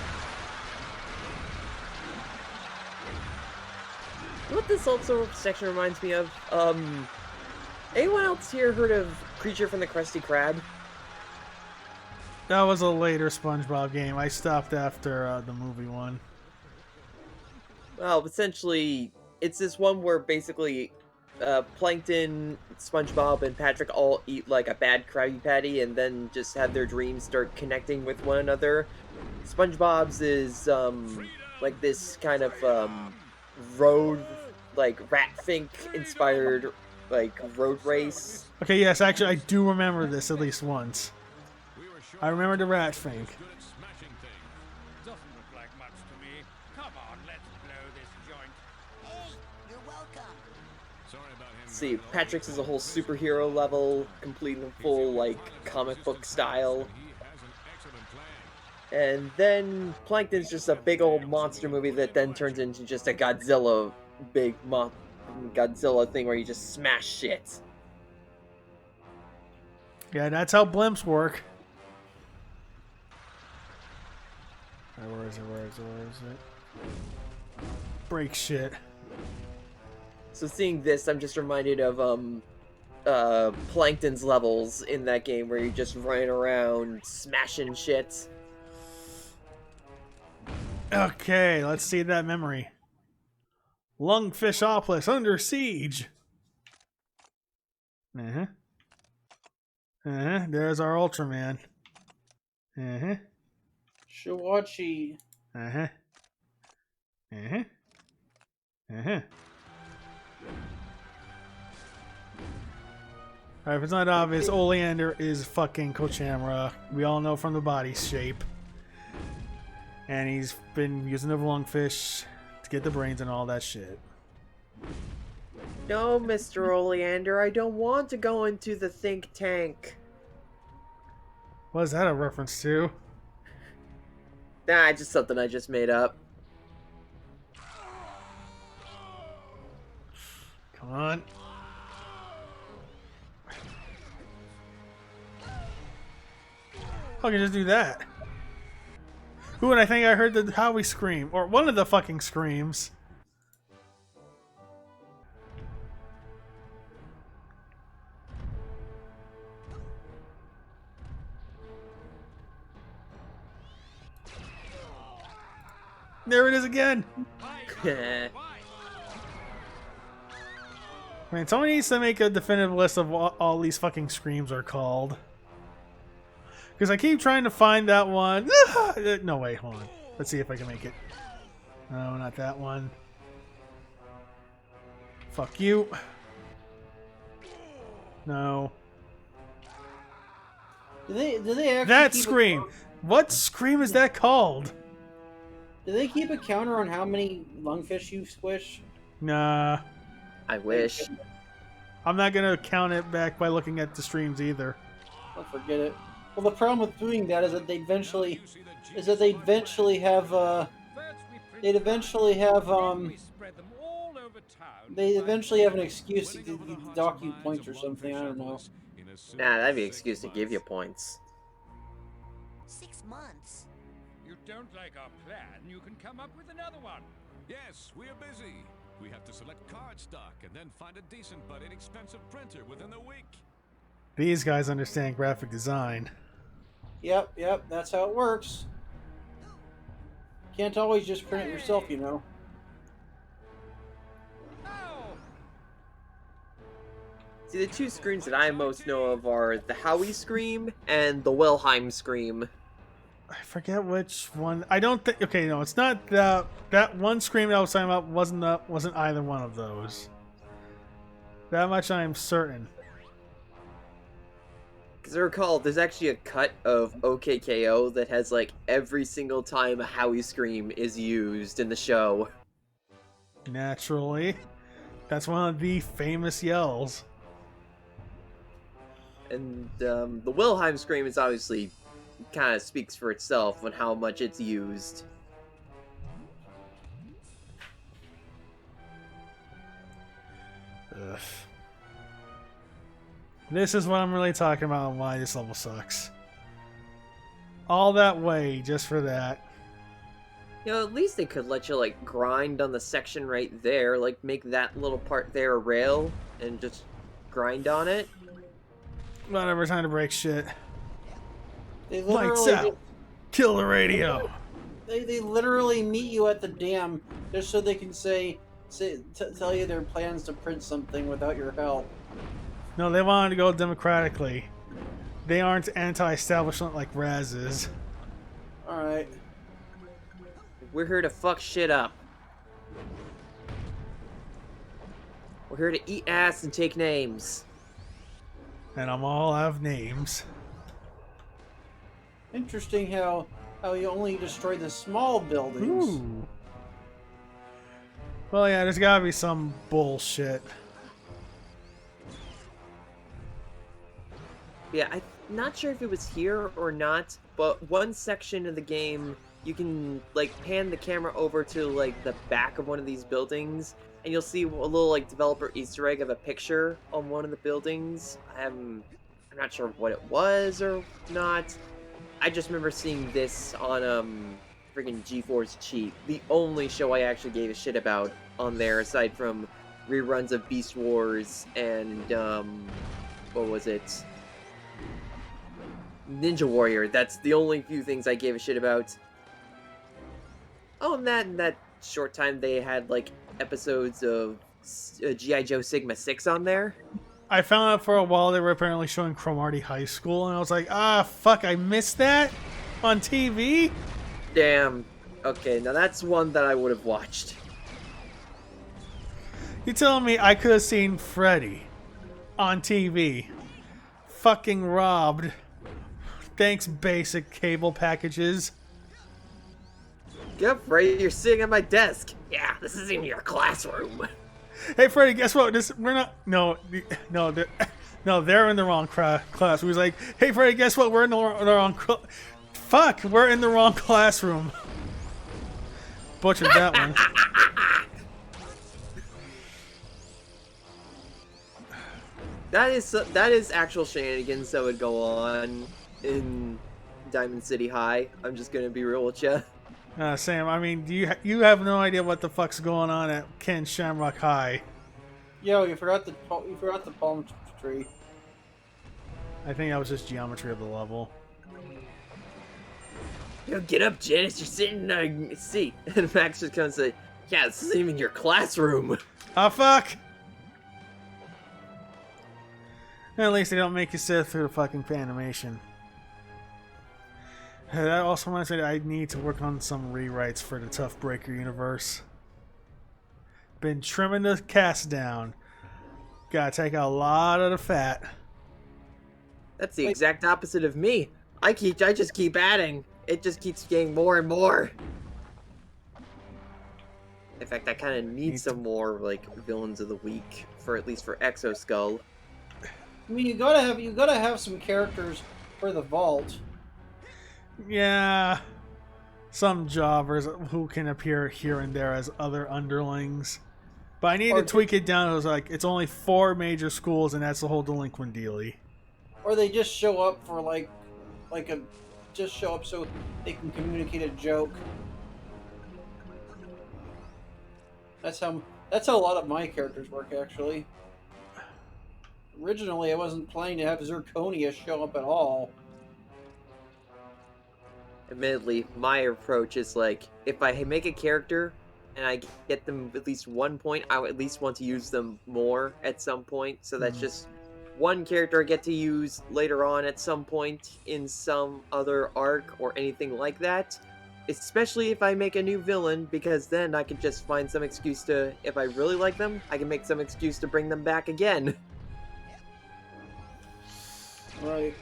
What this also section reminds me of, anyone else here heard of Creature from the Krusty Krab? That was a later SpongeBob game. I stopped after the movie one. Well, essentially, it's this one where basically Plankton, SpongeBob, and Patrick all eat like a bad Krabby Patty and then just have their dreams start connecting with one another. SpongeBob's is like this kind of road, like Ratfink inspired like road race. Okay, yes, actually I do remember this at least once. I remember the Ratfink. See, Patrick's is a whole superhero level, complete in full, like, comic book style. And then Plankton's just a big old monster movie that then turns into just a Godzilla Godzilla thing where you just smash shit. Yeah, that's how blimps work. Where is it? Break shit. So seeing this, I'm just reminded of Plankton's levels in that game where you're just running around smashing shit. Okay, let's see that memory. Lungfishopolis under siege. There's our Ultraman. Shiwachi. Alright, if it's not obvious, Oleander is fucking Kochamara. We all know from the body shape. And he's been using the lungfish to get the brains and all that shit. No, Mr. Oleander, I don't want to go into the think tank. What is that a reference to? Nah, just something I just made up. Come on. I can just do that. Ooh, and I think I heard the Howie scream. Or one of the fucking screams. There it is again! Man, someone needs to make a definitive list of what all these fucking screams are called. Because I keep trying to find that one. No, wait, hold on. Let's see if I can make it. No, not that one. Fuck you. No. Do they actually That keep scream! What scream is that called? Do they keep a counter on how many lungfish you squish? Nah. I wish. I'm not gonna count it back by looking at the streams either. I'll forget it. Well, the problem with doing that is that they'd eventually have an excuse to dock you points or something. I don't know. Nah, that'd be an excuse to give you points. 6 months. You don't like our plan, you can come up with another one. Yes, we're busy. We have to select card stock and then find a decent but inexpensive printer within a week. These guys understand graphic design. Yep, that's how it works. Can't always just print it yourself, you know. See, the two screams that I most know of are the Howie scream and the Wilhelm scream. I forget which one. I don't think. Okay, no, it's not that. That one scream that I was talking about wasn't either one of those. That much I am certain. Because I recall, there's actually a cut of OKKO that has like every single time a Howie scream is used in the show. Naturally, that's one of the famous yells. And the Wilhelm scream is obviously kind of speaks for itself on how much it's used. Ugh. This is what I'm really talking about and why this level sucks. All that way just for that. You know, at least they could let you, like, grind on the section right there. Like, make that little part there a rail and just grind on it. Whatever, time to break shit. They Lights out! Kill the radio! They literally meet you at the dam just so they can tell you their plans to print something without your help. No, they wanted to go democratically. They aren't anti-establishment like Raz is. Alright. We're here to fuck shit up. We're here to eat ass and take names. And I'm all out of names. Interesting how you only destroy the small buildings. Ooh. Well, yeah, there's gotta be some bullshit. Yeah, I'm not sure if it was here or not, but one section of the game, you can, like, pan the camera over to, like, the back of one of these buildings, and you'll see a little, like, developer Easter egg of a picture on one of the buildings. I'm not sure what it was or not. I just remember seeing this on, friggin' G4's Cheat, the only show I actually gave a shit about on there, aside from reruns of Beast Wars and, what was it? Ninja Warrior. That's the only few things I gave a shit about. Oh, and in that short time they had, like, episodes of G.I. Joe Sigma 6 on there. I found out for a while they were apparently showing Cromartie High School, and I was like, ah, fuck, I missed that on TV? Damn. Okay, now that's one that I would have watched. You telling me I could have seen Freddy on TV fucking robbed? Thanks, basic cable packages. Get up, Freddy, you're sitting at my desk. Yeah, this isn't even your classroom. Hey, Freddy, guess what? We're not. No, they're in the wrong class. We was like, hey, Freddy, guess what? We're in the wrong. Fuck, we're in the wrong classroom. Butchered that one. That is actual shenanigans that would go on in Diamond City High. I'm just gonna be real with you. Sam, I mean, you have no idea what the fuck's going on at Ken Shamrock High. Yo, you forgot the palm tree. I think that was just geometry of the level. Yo, get up, Janice. You're sitting in a seat. And Max just comes and say, "Yeah, this isn't even your classroom." Oh fuck! At least they don't make you sit through the fucking animation. That also reminds me that I need to work on some rewrites for the Tough Breaker universe. Been trimming the cast down. Gotta take out a lot of the fat. That's the exact opposite of me. I just keep adding. It just keeps getting more and more. In fact, I kind of need some more like villains of the week for at least for Exo Skull. I mean, you gotta have some characters for the vault. Yeah, some jobbers who can appear here and there as other underlings. But I need to tweak it down. It was like it's only 4 major schools, and that's the whole delinquent dealie. Or they just show up for just show up so they can communicate a joke. That's how a lot of my characters work, actually. Originally, I wasn't planning to have Zirconia show up at all. Admittedly, my approach is like, if I make a character and I get them at least 1 point, I would at least want to use them more at some point. So that's just one character I get to use later on at some point in some other arc or anything like that. Especially if I make a new villain, because then I can just find some excuse to, if I really like them, I can make some excuse to bring them back again. Right.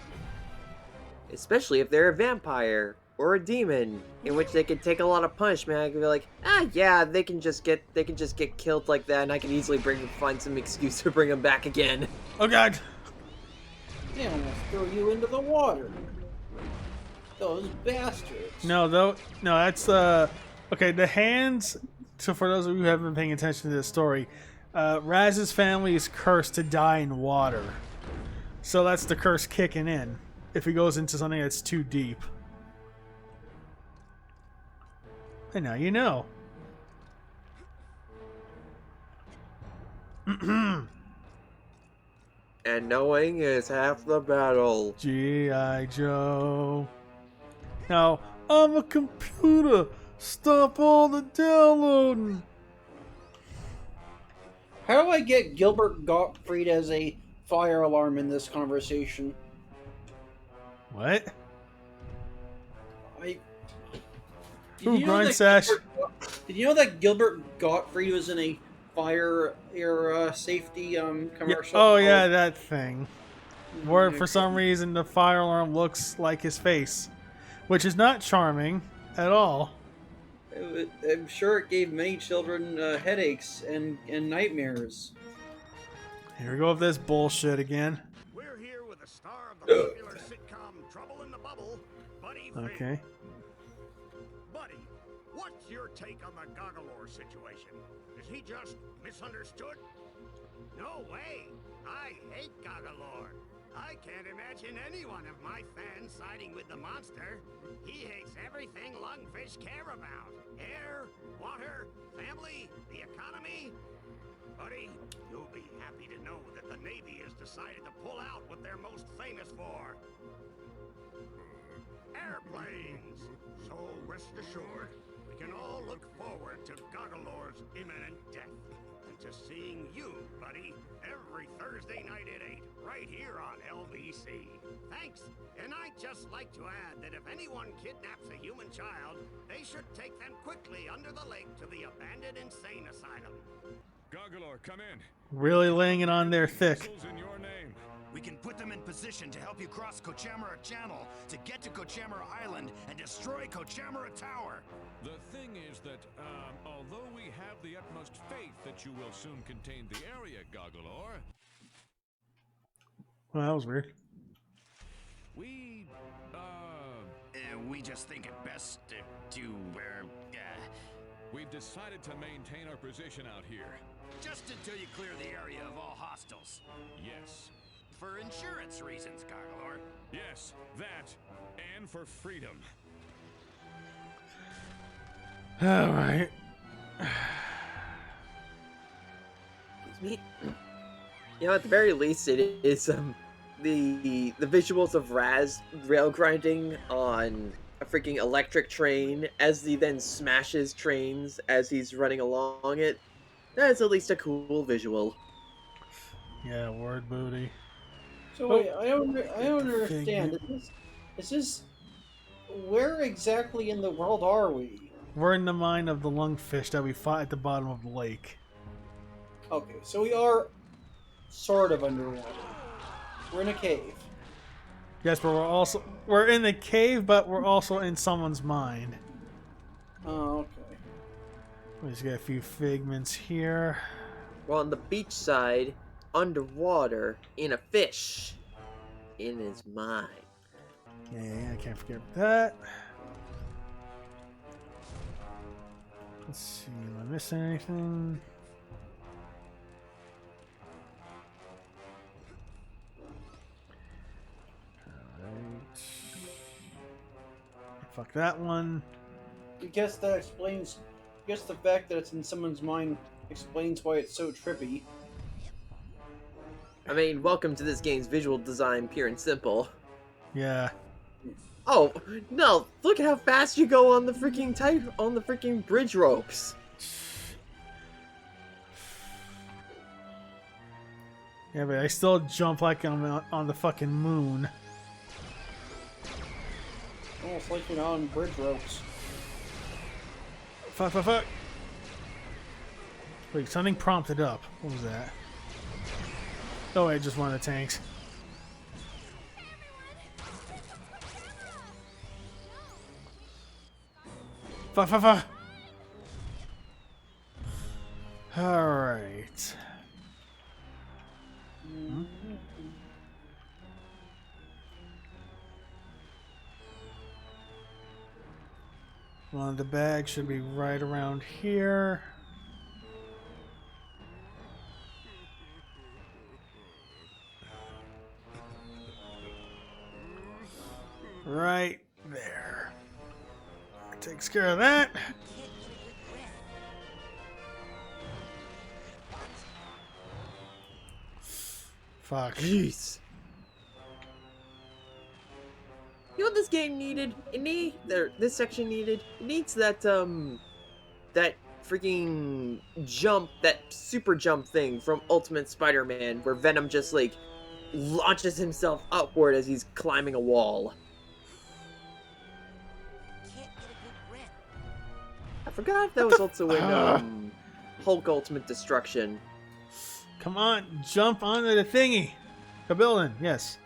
Especially if they're a vampire or a demon, in which they can take a lot of punishment. I can be like, yeah, they can just get killed like that, and I can easily find some excuse to bring them back again. Oh god! They almost throw you into the water. Those bastards. No, that's okay. The hands. So for those of you who haven't been paying attention to this story, Raz's family is cursed to die in water. So that's the curse kicking in if he goes into something that's too deep. And now you know. And knowing is half the battle. G.I. Joe. Now, I'm a computer. Stop all the downloading. How do I get Gilbert Gottfried as a fire alarm in this conversation? What? Did you know that Gilbert Gottfried was in a fire safety commercial? Yeah, oh yeah, that thing. Where for some reason the fire alarm looks like his face, which is not charming at all. I'm sure it gave many children headaches and nightmares. Here we go with this bullshit again. We're here with the star of the popular sitcom Trouble in the Bubble, Buddy. Okay. Buddy, what's your take on the Goggalore situation? Is he just misunderstood? No way! I hate Goggalore. I can't imagine any one of my fans siding with the monster. He hates everything lungfish care about. Air, water, family, the economy. Buddy, you'll be happy to know that the Navy has decided to pull out what they're most famous for. Airplanes! So rest assured, we can all look forward to Goggalore's imminent death. And to seeing you, buddy, every Thursday night at 8, right here on LBC. Thanks, and I'd just like to add that if anyone kidnaps a human child, they should take them quickly under the lake to the abandoned insane asylum. Goggalore, come in. Really laying it on there thick. In your name. We can put them in position to help you cross Kochamara Channel to get to Kochamara Island and destroy Kochamara Tower. The thing is that, although we have the utmost faith that you will soon contain the area, Goggalore... Well, that was weird. We just think it best to We've decided to maintain our position out here. just until you clear the area of all hostiles. Yes. For insurance reasons, Goggalore. Yes, that, stand for freedom. All right. You know, at the very least, it is the visuals of Raz rail grinding on a freaking electric train as he then smashes trains as he's running along it. That is at least a cool visual. Yeah, word booty. So Oh. wait, I don't understand. Figment. Is this where exactly in the world are we? We're in the mine of the lungfish that we fought at the bottom of the lake. Okay, so we are sort of underwater. We're in a cave. Yes, but we're in the cave, but we're also in someone's mind. Oh, okay. We just get a few figments here. We're on the beach side, underwater, in a fish. In his mind. Yeah, I can't forget that. Let's see, am I missing anything? Alright. Fuck that one. I guess that explains. I guess the fact that it's in someone's mind explains why it's so trippy. I mean, welcome to this game's visual design, pure and simple. Yeah. Oh no! Look at how fast you go on the freaking bridge ropes. Yeah, but I still jump like I'm on the fucking moon. Almost like you're on bridge ropes. Fuck, fuck, fuck. Wait, something prompted up. What was that? Oh, wait, just one of the tanks. Fuck, fuck, fuck. Alright. Hmm? One of the bags should be right around here. Right there. That takes care of that. Fuck. Jeez. You know what this game needed? This section needed? It needs that, that freaking jump, that super jump thing from Ultimate Spider-Man, where Venom just, like, launches himself upward as he's climbing a wall. I forgot if that was also in, Hulk Ultimate Destruction. Come on, jump onto the thingy. The building, yes.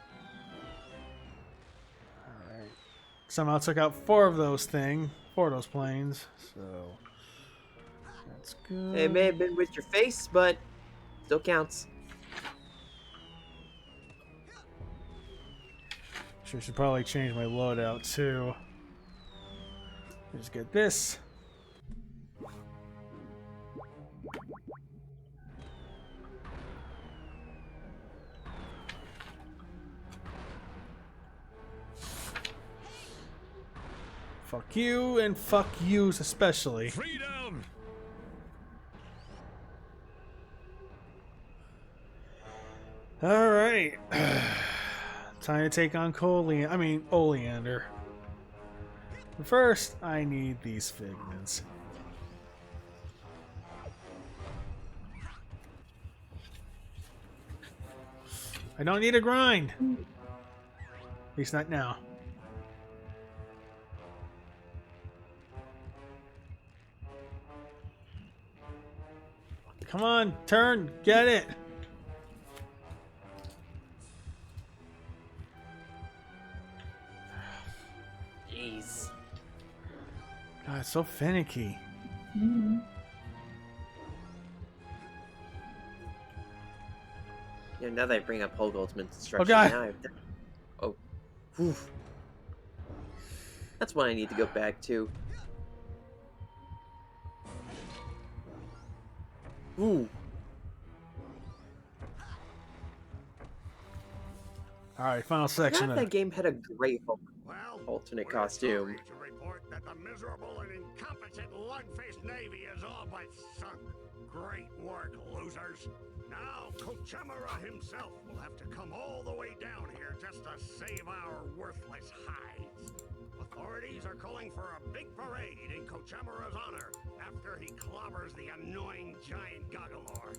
Alright. Somehow took out four of those planes, so that's good. It may have been with your face, but still counts. Should probably change my loadout too. Just get this. Fuck you and fuck yous especially. Freedom! Alright. Time to take on Oleander. But first, I need these figments. I don't need a grind. At least not now. Come on, turn, get it. Jeez. God, it's so finicky. You know, now that I bring up Hulk Ultimate Destruction, Oh, God. now I've done... Oh. Whew. That's one I need to go back to. Ooh. Alright, final I section forgot then. that game had a great alternate We're costume. sorry to report that the miserable and incompetent lug-faced Navy is all but sunk. Great work, losers. Now Cochemera himself will have to come all the way down here just to save our worthless hides. Authorities are calling for a big parade in Cochemera's honor after he clobbers the annoying giant Goggalor.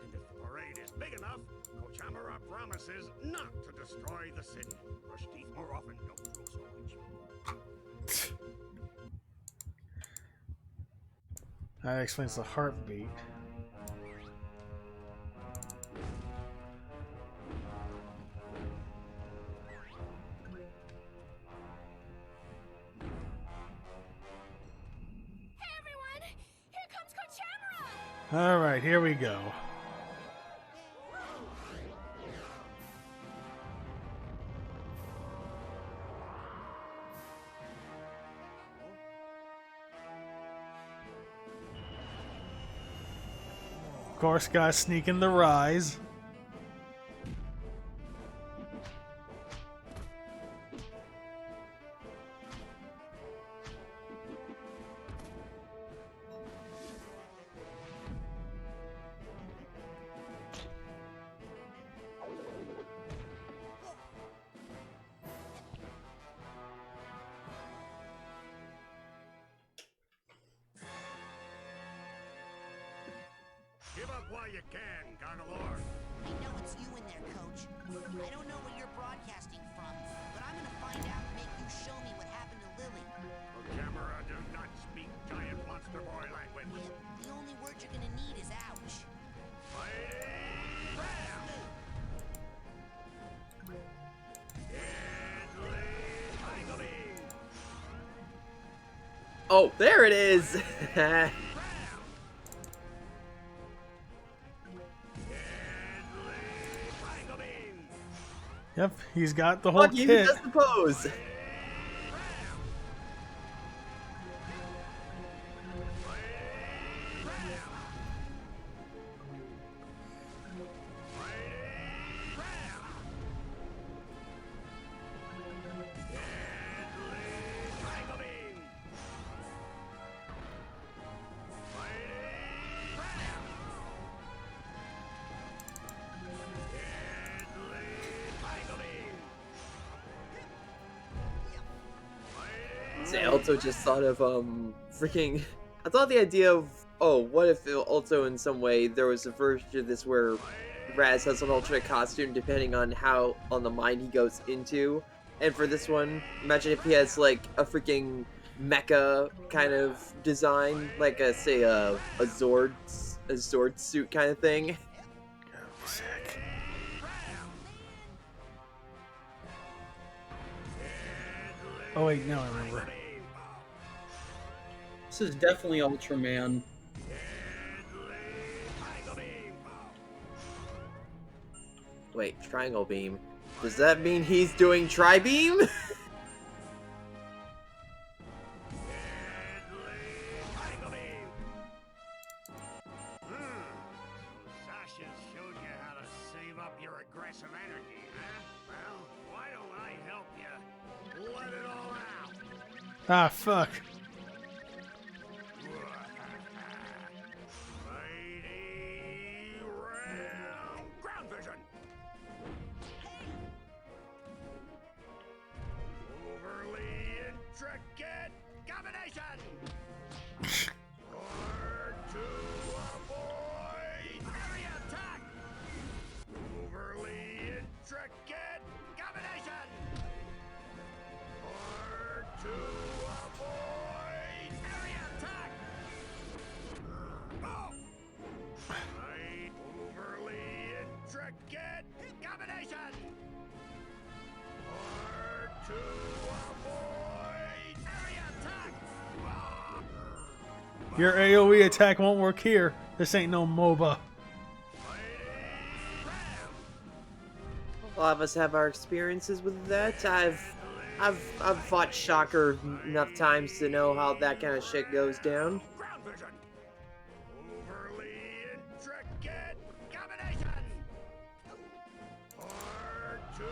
And if the parade is big enough, Cochemera promises not to destroy the city. Brush teeth more often, don't drool so much. That explains the heartbeat. Hey everyone! Here comes Cochemera! Alright, here we go. Of course, gotta sneak in the rise. Give up while you can, Goggalor. I know it's you in there, Coach. I don't know where you're broadcasting from, but I'm gonna find out and make you show me what happened to Lily. Cochemera does not speak giant monster boy language. Yeah, the only word you're gonna need is ouch. Oh, there it is! Yep, he's got the whole Lucky, who kit. does the pose? I also just thought of freaking. I thought the idea of what if also in some way there was a version of this where Raz has an alternate costume depending on how on the mine he goes into, and for this one, imagine if he has like a freaking mecha kind of design, like a say a Zord suit kind of thing. Sick. Oh wait, now I remember. This is definitely Ultraman. Wait, triangle beam. Does that mean he's doing tri-beam? Sasha showed you how to save up your aggressive energy, huh? Well, why don't I help you let it all out? Ah, fuck. Mighty round ground vision. Overly intricate combination. Or to avoid area attack. Overly intricate combination. Or to avoid area attack. Oh! Right, overly intricate combination. Or to avoid area attack. Your AoE attack won't work here. This ain't no MOBA. A lot of us have our experiences with that. I've fought Shocker enough times to know how that kind of shit goes down. Ground vision. Overly intricate combination. Or to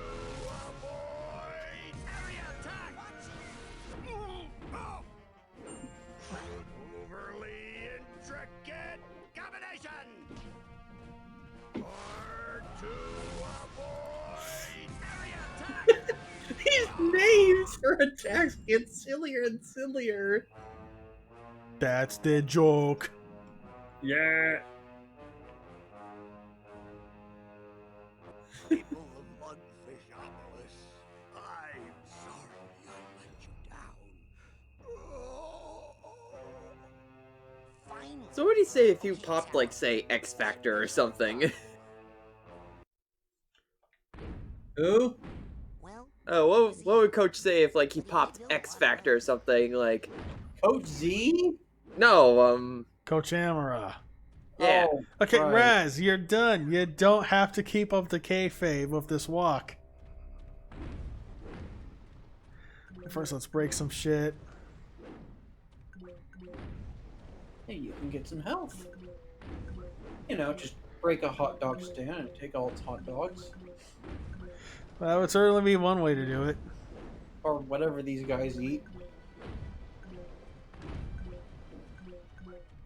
Her attacks get sillier and sillier. That's the joke. Yeah. People of Mudfishopolis, I'm sorry I let you down. Finally. So what do you say if you popped, like, say, X Factor or something? Who? Well, Oh, what would Coach say if, like, he popped X Factor or something, like... Coach Z? No, Coach Amara. yeah. Oh, Okay, right. Raz, you're done. You don't have to keep up the kayfabe with this walk. First, let's break some shit. Hey, you can get some health. You know, just break a hot dog stand and take all its hot dogs. That would certainly be one way to do it. Or whatever these guys eat.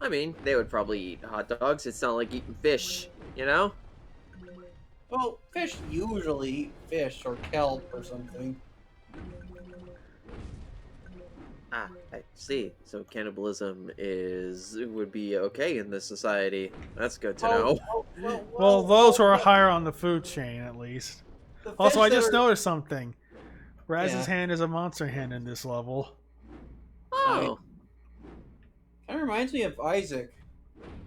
I mean, they would probably eat hot dogs. It's not like eating fish, you know? Well, fish usually eat fish or kelp or something. Ah, I see. So cannibalism would be okay in this society. That's good to know. Well, those who are higher on the food chain, at least. The Also, fish I just that are- noticed something. Raz's Yeah. hand is a monster hand in this level. Oh. Kind of reminds me of Isaac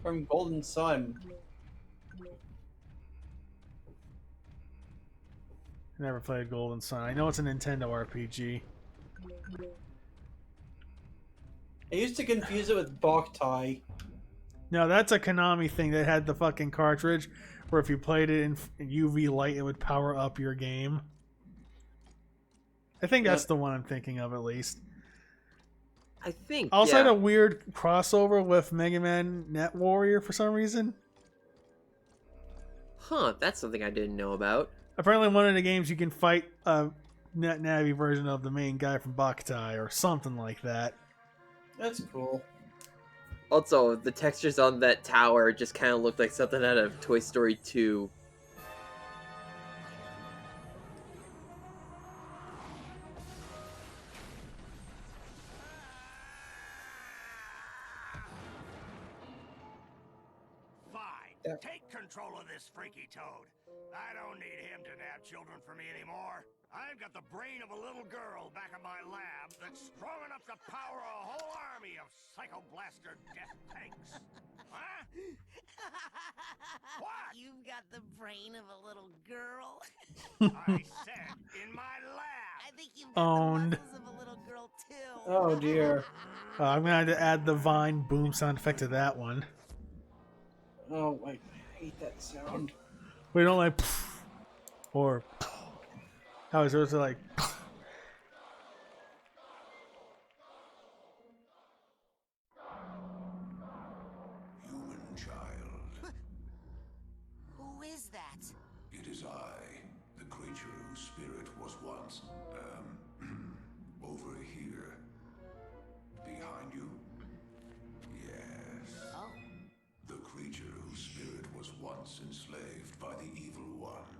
from Golden Sun. I never played Golden Sun. I know it's a Nintendo RPG. I used to confuse it with Boktai. No, that's a Konami thing that had the fucking cartridge where if you played it in UV light, it would power up your game. I think that's the one I'm thinking of, at least. I think, Also yeah. had a weird crossover with Mega Man Net Warrior for some reason. Huh, that's something I didn't know about. Apparently, in one of the games, you can fight a Net Navi version of the main guy from Boktai or something like that. That's cool. Also, the textures on that tower just kind of looked like something out of Toy Story 2. Fine. Take control of this freaky toad. I don't need him to nab children for me anymore. I've got the brain of a little girl back in my lab that's strong enough to power a whole army of Psycho-Blaster death tanks. Huh? What? You've got the brain of a little girl. I said in my lab. I think you've got Owned. the muscles of a little girl too. Oh dear. I'm gonna have to add the Vine boom sound effect to that one. Oh, I hate that sound. We don't like or how is it like Human child. Who is that? It is I, the creature whose spirit was once, over here. Behind you? Yes. Oh. The creature whose spirit was once enslaved by the evil one.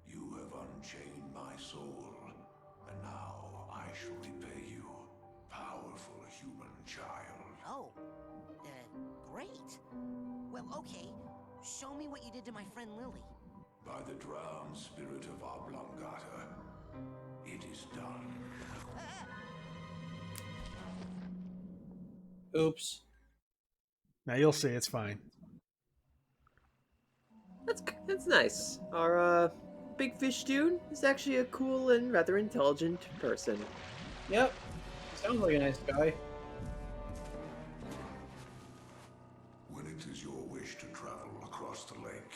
You have unchained my soul, and now I shall repay you, powerful human child. Oh. Great. Well, okay. Show me what you did to my friend Lily. By the drowned spirit of Oblongata, it is done. Oops. now you'll see it's fine. That's nice. Our, Big Fish Dude is actually a cool and rather intelligent person. Yep. Sounds like a nice guy. When it is your wish to travel across the lake,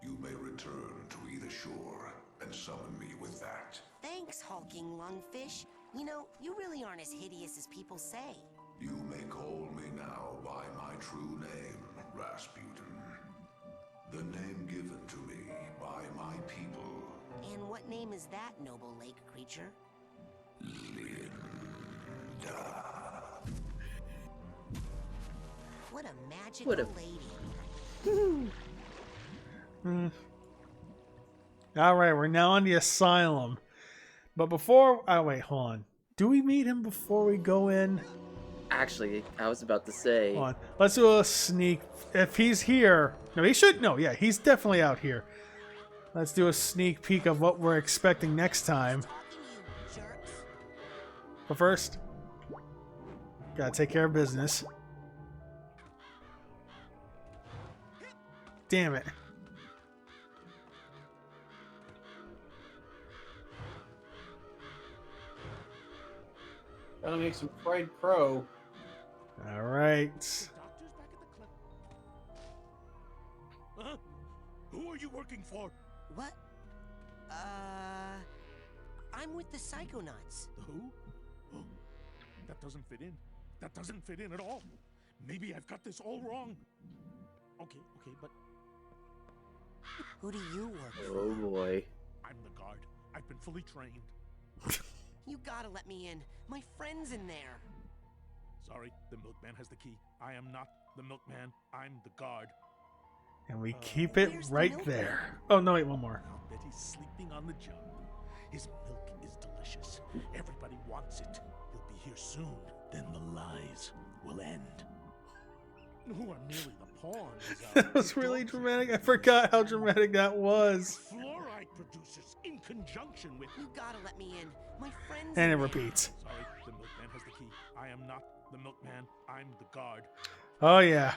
you may return to either shore and summon me with that. Thanks, hulking lungfish. You know, you really aren't as hideous as people say. You may call me now by my true name, Rasputin. The name given to me by my people. And what name is that, noble lake creature? Linda. What a magical What a- lady. All right, we're now on the asylum. But before, oh wait, hold on. Do we meet him before we go in? Actually, I was about to say. Hold on. Let's do a sneak. If he's here, no, he should. No, yeah, he's definitely out here. Let's do a sneak peek of what we're expecting next time. But first, gotta take care of business. Damn it. Gotta make some fried crow. All right. Who are you working for? What? I'm with the Psychonauts. The who? Oh, that doesn't fit in. That doesn't fit in at all. Maybe I've got this all wrong. Okay, but... Who do you work for? Oh boy. I'm the guard. I've been fully trained. You gotta let me in. My friend's in there. Sorry, the milkman has the key. I am not the milkman. I'm the guard. And we keep it right there. Oh, no, wait, one more. I'll bet he's sleeping on the job. His milk is delicious. Everybody wants it. He'll be here soon. Then the lies will end. Who are merely the pawns. That was really dramatic. I forgot how dramatic that was. Fluoride producers in conjunction with... You gotta let me in. My friend's And it in there. repeats. Sorry, the milkman has the key. I am not the milkman. I'm the guard. Oh, yeah.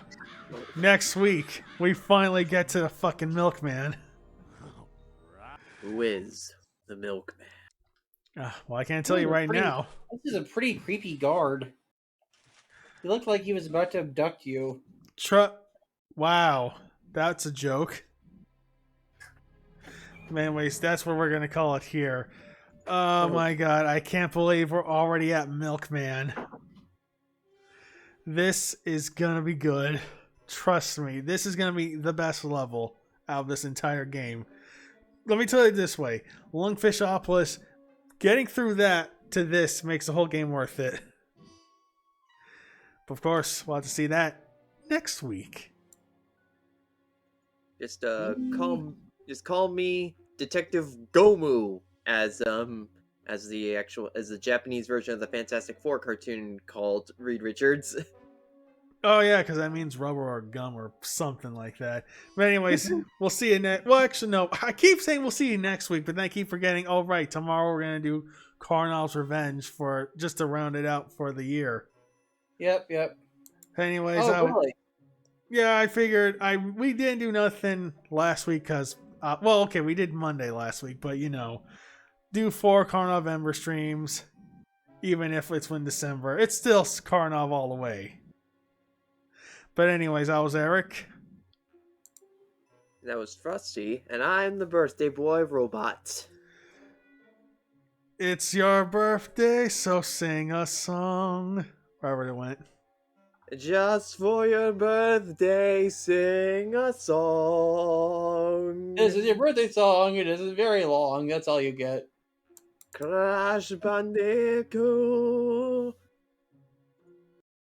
Next week, we finally get to the fucking milkman. Who is the milkman? Well, I can't tell you right now. This is a pretty creepy guard. He looked like he was about to abduct you. Wow. That's a joke. Anyways, that's what we're going to call it here. Oh my god, I can't believe we're already at Milkman. This is going to be good. Trust me, this is going to be the best level out of this entire game. Let me tell you this way. Lungfishopolis, getting through that to this makes the whole game worth it. But of course, we'll have to see that next week. Just call me Detective Gomu as the Japanese version of the Fantastic Four cartoon called Reed Richards. Oh yeah, because that means rubber or gum or something like that. But anyways, we'll see you next. Well, actually, no. I keep saying we'll see you next week, but then I keep forgetting. Oh right, tomorrow we're gonna do Carnal's Revenge for just to round it out for the year. Yep. Anyways, really? Yeah, I figured we didn't do nothing last week because we did Monday last week, but do 4 Carnal streams, even if it's in December. It's still Carnal all the way. But anyways, I was Eric. That was Frosty, and I'm the birthday boy robot. It's your birthday, so sing a song. Wherever it went. Just for your birthday, sing a song. This is your birthday song. It isn't very long. That's all you get. Crash Bandicoot.